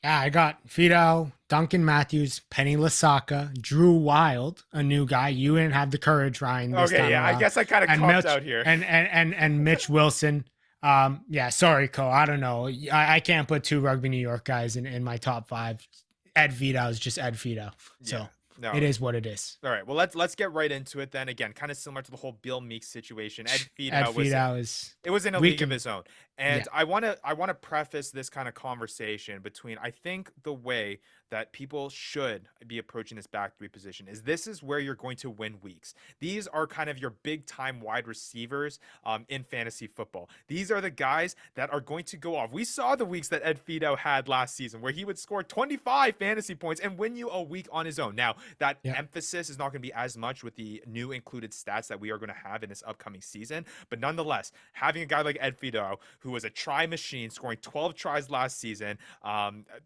Yeah, I got Fidow, Duncan Matthews, Penny Lasaka, Drew Wild, a new guy. You didn't have the courage, Ryan. This time I guess I kind of copped out here. And Mitch Wilson. Sorry, Cole. I don't know. I can't put 2 Rugby New York guys in my top 5. Ed Fidow is just Ed Fidow. So no. It is what it is. All right. Well, let's get right into it then. Again, kind of similar to the whole Bill Meeks situation. Ed Fidow was in a league of his own. And I want to preface this kind of conversation between, I think the way that people should be approaching this back 3 position is this is where you're going to win weeks. These are kind of your big time wide receivers in fantasy football. These are the guys that are going to go off. We saw the weeks that Ed Fidow had last season where he would score 25 fantasy points and win you a week on his own. Now, that emphasis is not going to be as much with the new included stats that we are going to have in this upcoming season. But nonetheless, having a guy like Ed Fidow, who was a try machine, scoring 12 tries last season,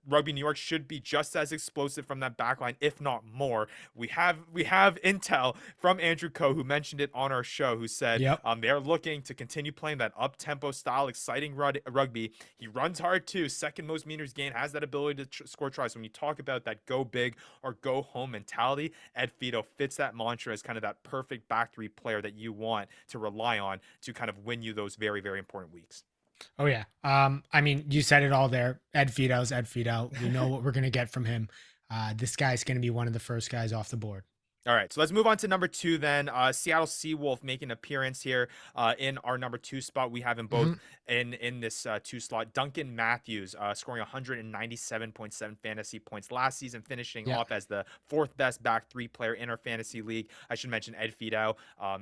Rugby New York should be just as explosive from that back line, if not more. We have intel from Andrew Coe, who mentioned it on our show, who said they're looking to continue playing that up-tempo style, exciting rugby. He runs hard too, second most meters gained, has that ability to score tries. So when you talk about that go big or go home mentality, Ed Fidow fits that mantra as kind of that perfect back 3 player that you want to rely on to kind of win you those very, very important weeks. Oh yeah. I mean, you said it all there. Ed Fidow's Ed Fidow. We know what we're going to get from him. This guy's going to be one of the first guys off the board. All right, so let's move on to number 2 then. Seattle Seawolf making an appearance here in our number 2 spot. We have him both Mhm. in this 2 slot. Duncan Matthews scoring 197.7 fantasy points last season, finishing Yeah. off as the 4th best back 3 player in our fantasy league. I should mention Ed Fidow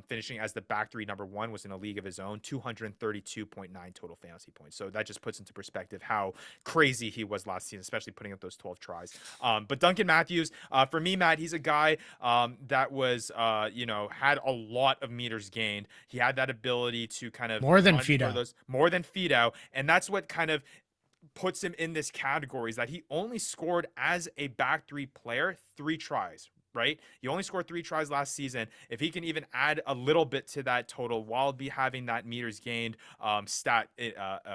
finishing as the back 3 number 1 was in a league of his own, 232.9 total fantasy points. So that just puts into perspective how crazy he was last season, especially putting up those 12 tries. But Duncan Matthews, for me, Matt, he's a guy that was, had a lot of meters gained. He had that ability to kind of More than run for Fido. those more than Fido, and that's what kind of puts him in this category is that he only scored as a back 3 player 3 tries. Right, he only scored 3 tries last season. If he can even add a little bit to that total while be having that meters gained stat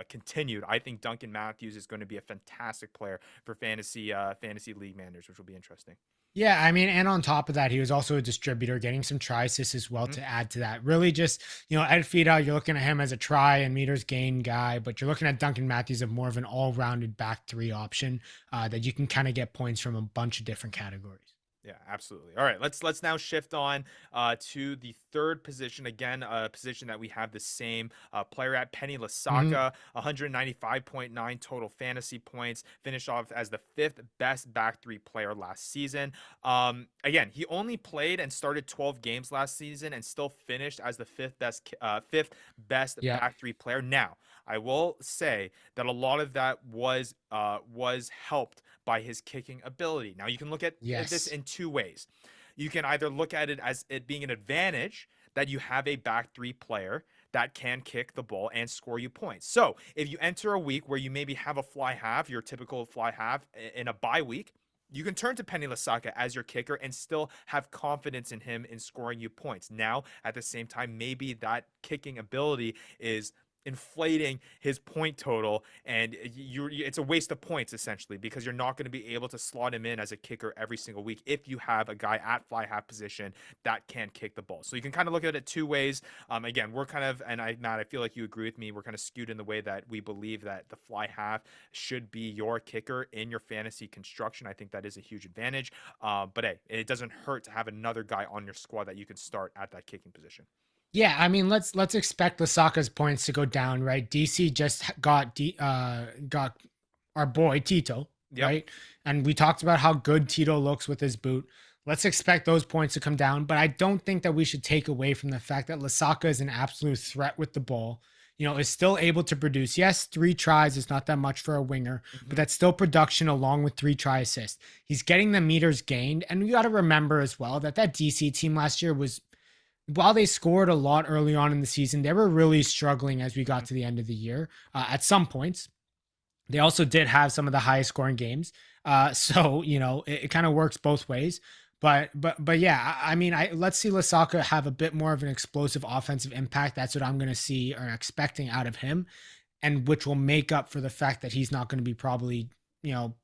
continued, I think Duncan Matthews is going to be a fantastic player for fantasy league managers, which will be interesting. Yeah, I mean, and on top of that, he was also a distributor, getting some try assists as well Mhm. to add to that. Really, just Ed Fida, you're looking at him as a try and meters gain guy, but you're looking at Duncan Matthews of more of an all-rounded back 3 option that you can kind of get points from a bunch of different categories. Yeah, absolutely. All right, let's now shift on to the third position. Again, a position that we have the same player at, Penny Mhm. Lasaka, 195.9 total fantasy points, finished off as the 5th best back 3 player last season. Again, he only played and started 12 games last season and still finished as the 5th best Yeah. back 3 player. Now, I will say that a lot of that was helped by his kicking ability. Now, you can look at this Yes. in 2 ways. You can either look at it as it being an advantage that you have a back 3 player that can kick the ball and score you points. So, if you enter a week where you maybe have a fly half, your typical fly half in a bye week, you can turn to Penny Lasaka as your kicker and still have confidence in him in scoring you points. Now, at the same time, maybe that kicking ability is inflating his point total, and it's a waste of points essentially because you're not going to be able to slot him in as a kicker every single week if you have a guy at fly half position that can kick the ball. So you can kind of look at it 2 ways. Again, we're kind of, and Matt, I feel like you agree with me, we're kind of skewed in the way that we believe that the fly half should be your kicker in your fantasy construction. I think that is a huge advantage. But hey, it doesn't hurt to have another guy on your squad that you can start at that kicking position. Yeah, I mean, let's expect Lasaka's points to go down, right? DC just got our boy Tito, Yep. right? And we talked about how good Tito looks with his boot. Let's expect those points to come down, but I don't think that we should take away from the fact that Lasaka is an absolute threat with the ball. Is still able to produce. Yes, 3 tries is not that much for a winger, but Mhm. that's still production along with 3 try assists. He's getting the meters gained, and we got to remember as well that DC team last year was, while they scored a lot early on in the season, they were really struggling as we got Mhm. to the end of the year at some points. They also did have some of the highest scoring games. So, it kind of works both ways. But yeah, I mean, let's see Lasaka have a bit more of an explosive offensive impact. That's what I'm going to see or expecting out of him, and which will make up for the fact that he's not going to be probably, you know,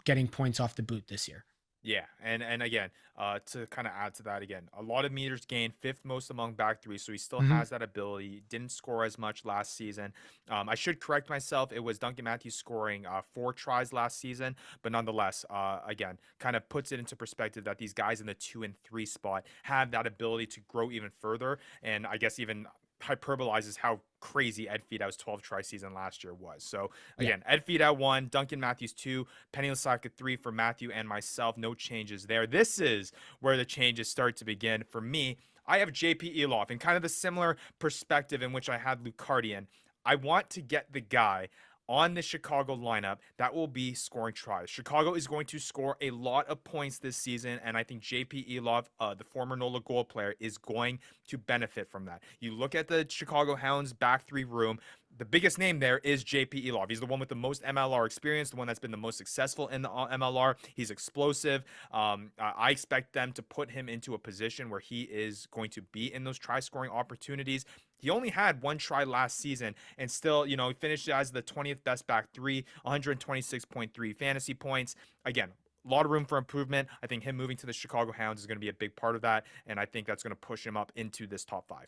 getting points off the boot this year. Yeah, and again, to kind of add to that, again, a lot of meters gained, 5th most among back 3, so he still Mhm. has that ability. Didn't score as much last season. I should correct myself. It was Duncan Matthews scoring 4 tries last season, but nonetheless, again, kind of puts it into perspective that these guys in the 2 and 3 spot have that ability to grow even further, and I guess even hyperbolizes how crazy Ed Fidow's 12 try season last year was. So Yeah. again, Ed Fidow 1, Duncan Matthews 2, Penny Lasaka 3 for Matthew and myself. No changes there. This is where the changes start to begin. For me, I have JP Eloff in kind of the similar perspective in which I had Lucardian. I want to get the guy on the Chicago lineup that will be scoring tries. Chicago is going to score a lot of points this season, and I think JP Eloff, the former NOLA goal player, is going to benefit from that. You look at the Chicago Hounds back 3 room, the biggest name there is JP Eloff. He's the one with the most MLR experience, the one that's been the most successful in the MLR. He's explosive. I expect them to put him into a position where he is going to be in those try scoring opportunities. He only had 1 try last season and still, he finished as the 20th best back 3, 126.3 fantasy points. Again, a lot of room for improvement. I think him moving to the Chicago Hounds is going to be a big part of that, and I think that's going to push him up into this top 5.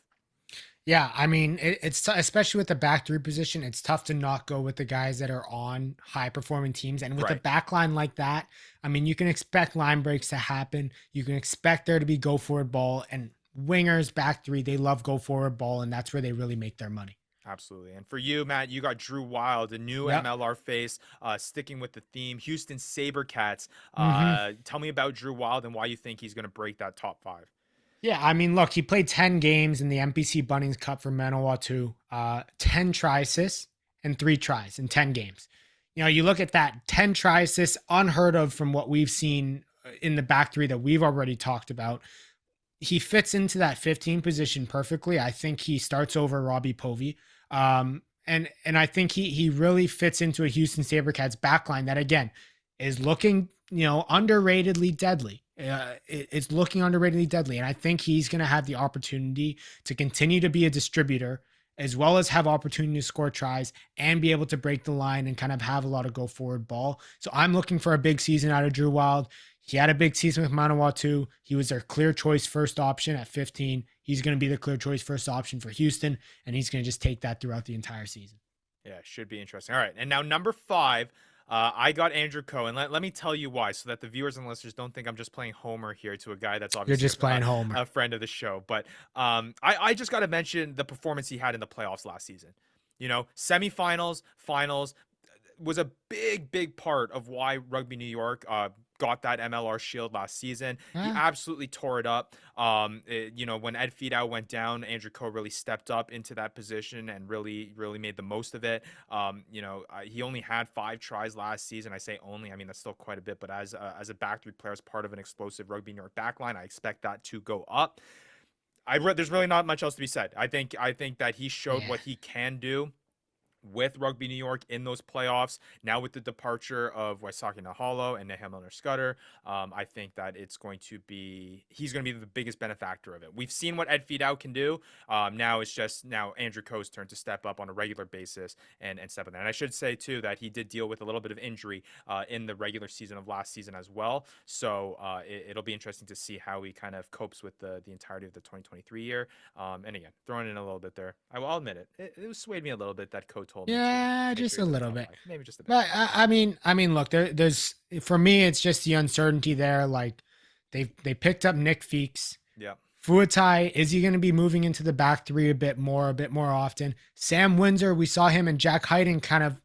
Yeah, I mean, especially with the back three position, it's tough to not go with the guys that are on high performing teams. And with a Right. back line like that, I mean, you can expect line breaks to happen. You can expect there to be go forward ball, and wingers back three, they love go forward ball, and that's where they really make their money. Absolutely. And for you, Matt, you got Drew Wild, a new Yep. MLR face, sticking with the theme, Houston Sabercats. Hmm. Tell me about Drew Wild and why you think he's going to break that top five. Yeah, I mean, look, he played 10 games in the MPC Bunnings Cup for Manawatu, 10 try assists and 3 tries in 10 games. You know, you look at that 10 try assists, unheard of from what we've seen in the back three that we've already talked about. He fits into that 15 position perfectly. I think he starts over Robbie Povey. And I think he really fits into a Houston Sabercats backline that again is looking, underratedly deadly. It's looking underratedly deadly. And I think he's going to have the opportunity to continue to be a distributor as well as have opportunity to score tries and be able to break the line and kind of have a lot of go forward ball. So I'm looking for a big season out of Drew Wild. He had a big season with Manawatu. He was their clear choice first option at 15. He's going to be the clear choice first option for Houston, and he's going to just take that throughout the entire season. Yeah, should be interesting. All right. And now number five, I got Andrew Cohen. Let me tell you why, so that the viewers and listeners don't think I'm just playing Homer here to a guy that's You're obviously just playing Homer. a friend of the show. But I just got to mention the performance he had in the playoffs last season. You know, semifinals, finals was a big part of why Rugby New York got that MLR Shield last season. He Yeah. absolutely tore it up. When Ed Fidow went down, Andrew Coe really stepped up into that position and really made the most of it. He only had 5 tries last season. I say only, I mean that's still quite a bit, but as a back three player, as part of an explosive Rugby New York backline, I expect that to go up. There's really not much else to be said. I think that he showed Yeah. what he can do with Rugby New York in those playoffs. Now with the departure of Waisake Nahalo and Nehemilner Scudder, I think that he's going to be the biggest benefactor of it. We've seen what Ed Fidow can do. Now it's just Andrew Coe's turn to step up on a regular basis and step in there. And I should say too that he did deal with a little bit of injury in the regular season of last season as well. So it'll be interesting to see how he kind of copes with the entirety of the 2023 year. And again, throwing in a little bit there, I'll admit it swayed me a little bit that Coe told me Yeah, make just sure a he's in the little top bit. five. Maybe just a bit. But look, there's for me, it's just the uncertainty there. Like they picked up Nick Feeks. Yeah. Fuatai, is he going to be moving into the back three a bit more often? Sam Windsor, we saw him and Jack Hyden kind of,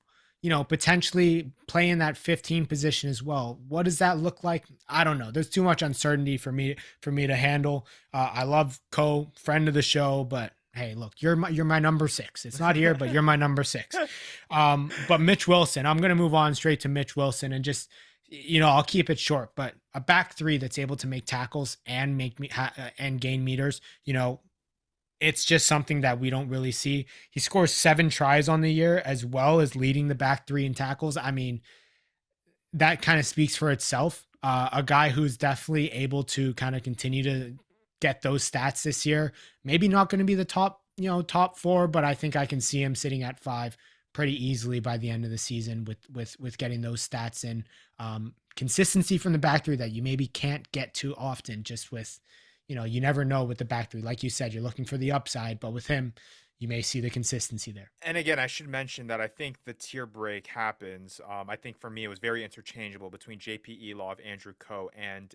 potentially play in that 15 position as well. What does that look like? I don't know. There's too much uncertainty for me to handle. I love Co, friend of the show, but hey, look, you're my number 6. It's not here, but you're my number 6. But Mitch Wilson, I'm going to move on straight to Mitch Wilson and just, I'll keep it short, but a back three that's able to make tackles and and gain meters, it's just something that we don't really see. He scores 7 tries on the year as well as leading the back three in tackles. I mean, that kind of speaks for itself. A guy who's definitely able to kind of continue to get those stats this year. Maybe not going to be the top 4, but I think I can see him sitting at 5 pretty easily by the end of the season with getting those stats in. Consistency from the back three that you maybe can't get too often just with, you never know with the back three. Like you said, you're looking for the upside, but with him, you may see the consistency there. And again, I should mention that I think the tier break happens. I think for me, it was very interchangeable between JP Elov, Andrew Coe, and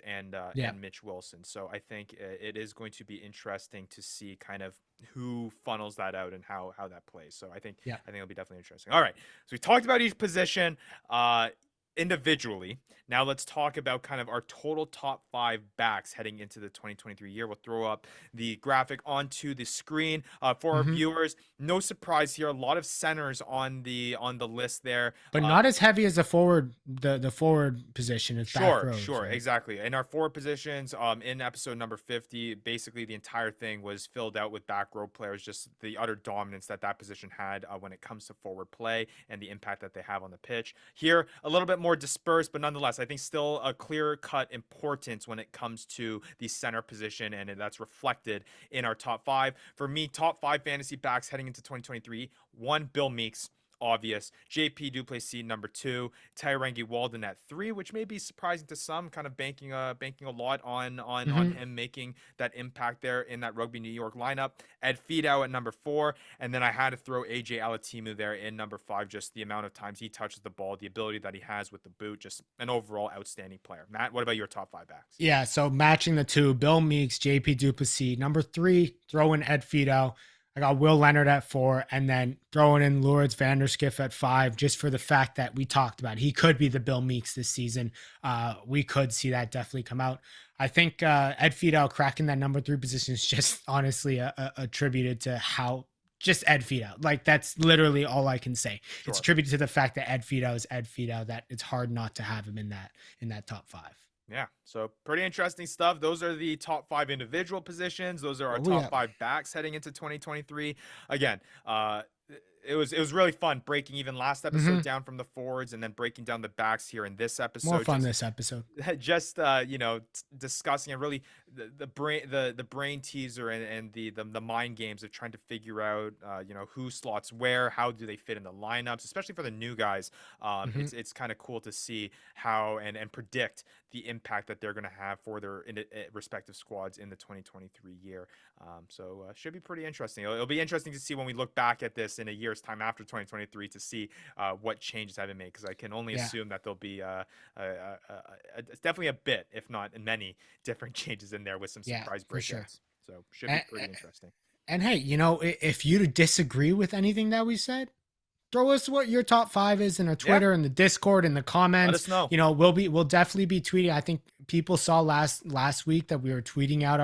Mitch Wilson. So I think it is going to be interesting to see kind of who funnels that out and how that plays. So I think it'll be definitely interesting. All right, so we talked about each position individually. Now let's talk about kind of our total top 5 backs heading into the 2023 year. We'll throw up the graphic onto the screen for our viewers. No surprise here, a lot of centers on the list there, but not as heavy as the forward position is back rows. Sure, right? exactly. In our forward positions, in episode number 50, basically the entire thing was filled out with back row players, just the utter dominance that position had when it comes to forward play and the impact that they have on the pitch. Here, a little bit more dispersed, but nonetheless, I think still a clear-cut importance when it comes to the center position, and that's reflected in our top 5. For me, top 5 fantasy backs heading into 2023, 1, Bill Meeks. obvious. JP Duplessis number 2, Tairangi Walden at 3, which may be surprising to some, kind of banking a lot on him making that impact there in that Rugby New York lineup. Ed Fidow at number 4, and then I had to throw AJ Alatimu there in number 5, just the amount of times he touches the ball, the ability that he has with the boot, just an overall outstanding player. Matt, what about your top 5 backs? Yeah, so matching the two, Bill Meeks, JP Duplessis. Number 3, throw in Ed Fidow. I got Will Leonard at 4, and then throwing in Lourdes Vanderskiff at 5, just for the fact that we talked about he could be the Bill Meeks this season. We could see that definitely come out. I think Ed Fidow cracking that number 3 position is just honestly attributed to how just Ed Fidow. Like, that's literally all I can say. Sure. It's attributed to the fact that Ed Fidow is Ed Fidow, that it's hard not to have him in that top 5. Yeah, so pretty interesting stuff. Those are the top 5 individual positions. Those are our top 5 backs heading into 2023. Again, it was really fun breaking even last episode down from the forwards and then breaking down the backs here in this episode. More fun this episode. Just discussing and really the brain teaser and the mind games of trying to figure out who slots where, how do they fit in the lineups, especially for the new guys. It's kind of cool to see how and predict the impact that they're going to have for their respective squads in the 2023 year. So should be pretty interesting. It'll be interesting to see when we look back at this in a year's time after 2023 to see what changes have been made, because I can only assume that there'll be definitely a bit, if not many, different changes in there with some surprise breakouts. Sure. So should be pretty interesting. And hey, if you disagree with anything that we said, throw us what your top 5 is in our Twitter and the Discord and the comments. Let us know. We'll definitely be tweeting. I think people saw last week that we were tweeting out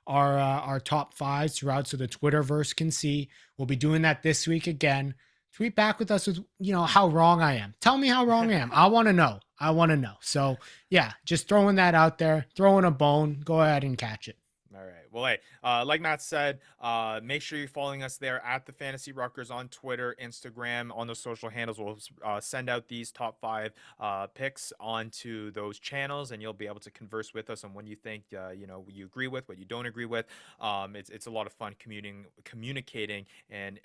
our top 5s throughout, so the Twitterverse can see. We'll be doing that this week again. Tweet back with us with how wrong I am. Tell me how wrong I am. I want to know. So yeah, just throwing that out there, throwing a bone. Go ahead and catch it. All right. Well, hey, like Matt said, make sure you're following us there at the Fantasy Ruckers on Twitter, Instagram, on those social handles. We'll send out these top 5 picks onto those channels, and you'll be able to converse with us on what you think, you agree with, what you don't agree with. It's a lot of fun communicating and,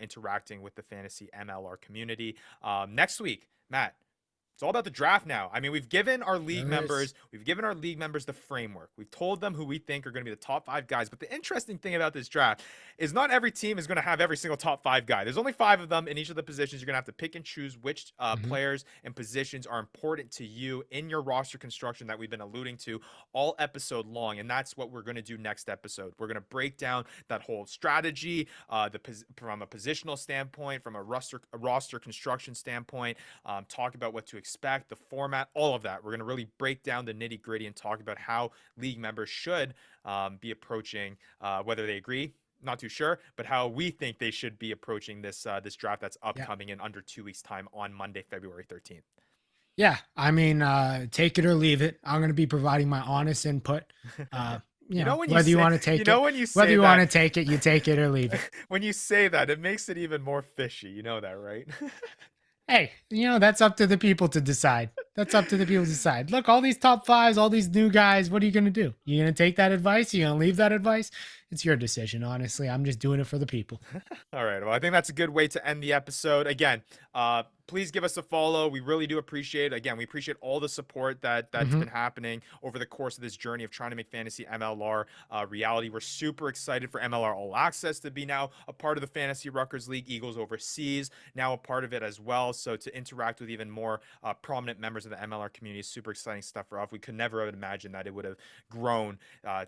interacting with the fantasy MLR community. Next week, Matt, it's all about the draft now. I mean, we've given our league members the framework. We've told them who we think are going to be the top 5 guys. But the interesting thing about this draft is not every team is going to have every single top 5 guy. There's only 5 of them in each of the positions. You're going to have to pick and choose which players and positions are important to you in your roster construction that we've been alluding to all episode long. And that's what we're going to do next episode. We're going to break down that whole strategy, from a positional standpoint, from a roster construction standpoint, talk about what to expect, the format, all of that. We're going to really break down the nitty gritty and talk about how league members should be approaching, whether they agree, not too sure, but how we think they should be approaching this draft that's upcoming in under 2 weeks' time on Monday, February 13th. Yeah, I mean, take it or leave it. I'm going to be providing my honest input. Whether you want to take it, you take it or leave it. When you say that, it makes it even more fishy. You know that, right? Hey, that's up to the people to decide. Look, all these top 5s, all these new guys, what are you going to do? You going to take that advice? You going to leave that advice? It's your decision, honestly. I'm just doing it for the people. All right. Well, I think that's a good way to end the episode. Again, please give us a follow. We really do appreciate it. Again, we appreciate all the support that's been happening over the course of this journey of trying to make fantasy MLR reality. We're super excited for MLR All Access to be now a part of the Fantasy Ruckers League. Eagles Overseas now a part of it as well. So to interact with even more prominent members of the MLR community is super exciting stuff for us. We could never have imagined that it would have grown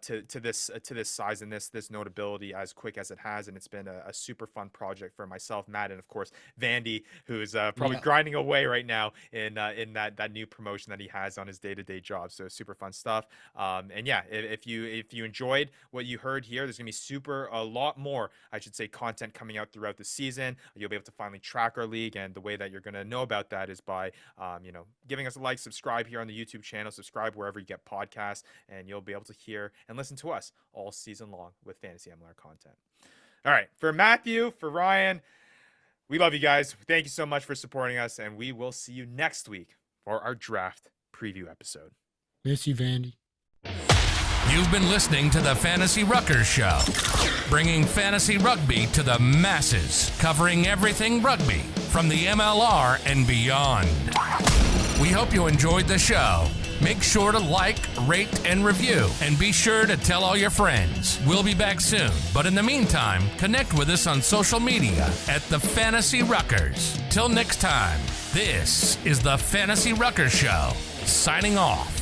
to this size and this notability as quick as it has. And it's been a super fun project for myself, Matt, and of course Vandy, who's probably grinding away right now in that new promotion that he has on his day-to-day job. So super fun stuff. And yeah, if you enjoyed what you heard here, there's gonna be a lot more, I should say, content coming out throughout the season. You'll be able to finally track our league, and the way that you're gonna know about that is by giving us a like, subscribe here on the YouTube channel, subscribe wherever you get podcasts, and you'll be able to hear and listen to us all season long with Fantasy MLR content. All right, for Matthew, for Ryan, we love you guys. Thank you so much for supporting us, and we will see you next week for our draft preview episode. Miss you, Vandy. You've been listening to the Fantasy Ruckers Show, bringing fantasy rugby to the masses, covering everything rugby from the MLR and beyond. We hope you enjoyed the show. Make sure to like, rate, and review, and be sure to tell all your friends. We'll be back soon, but in the meantime, connect with us on social media at the Fantasy Ruckers. Till next time, this is the Fantasy Ruckers Show, signing off.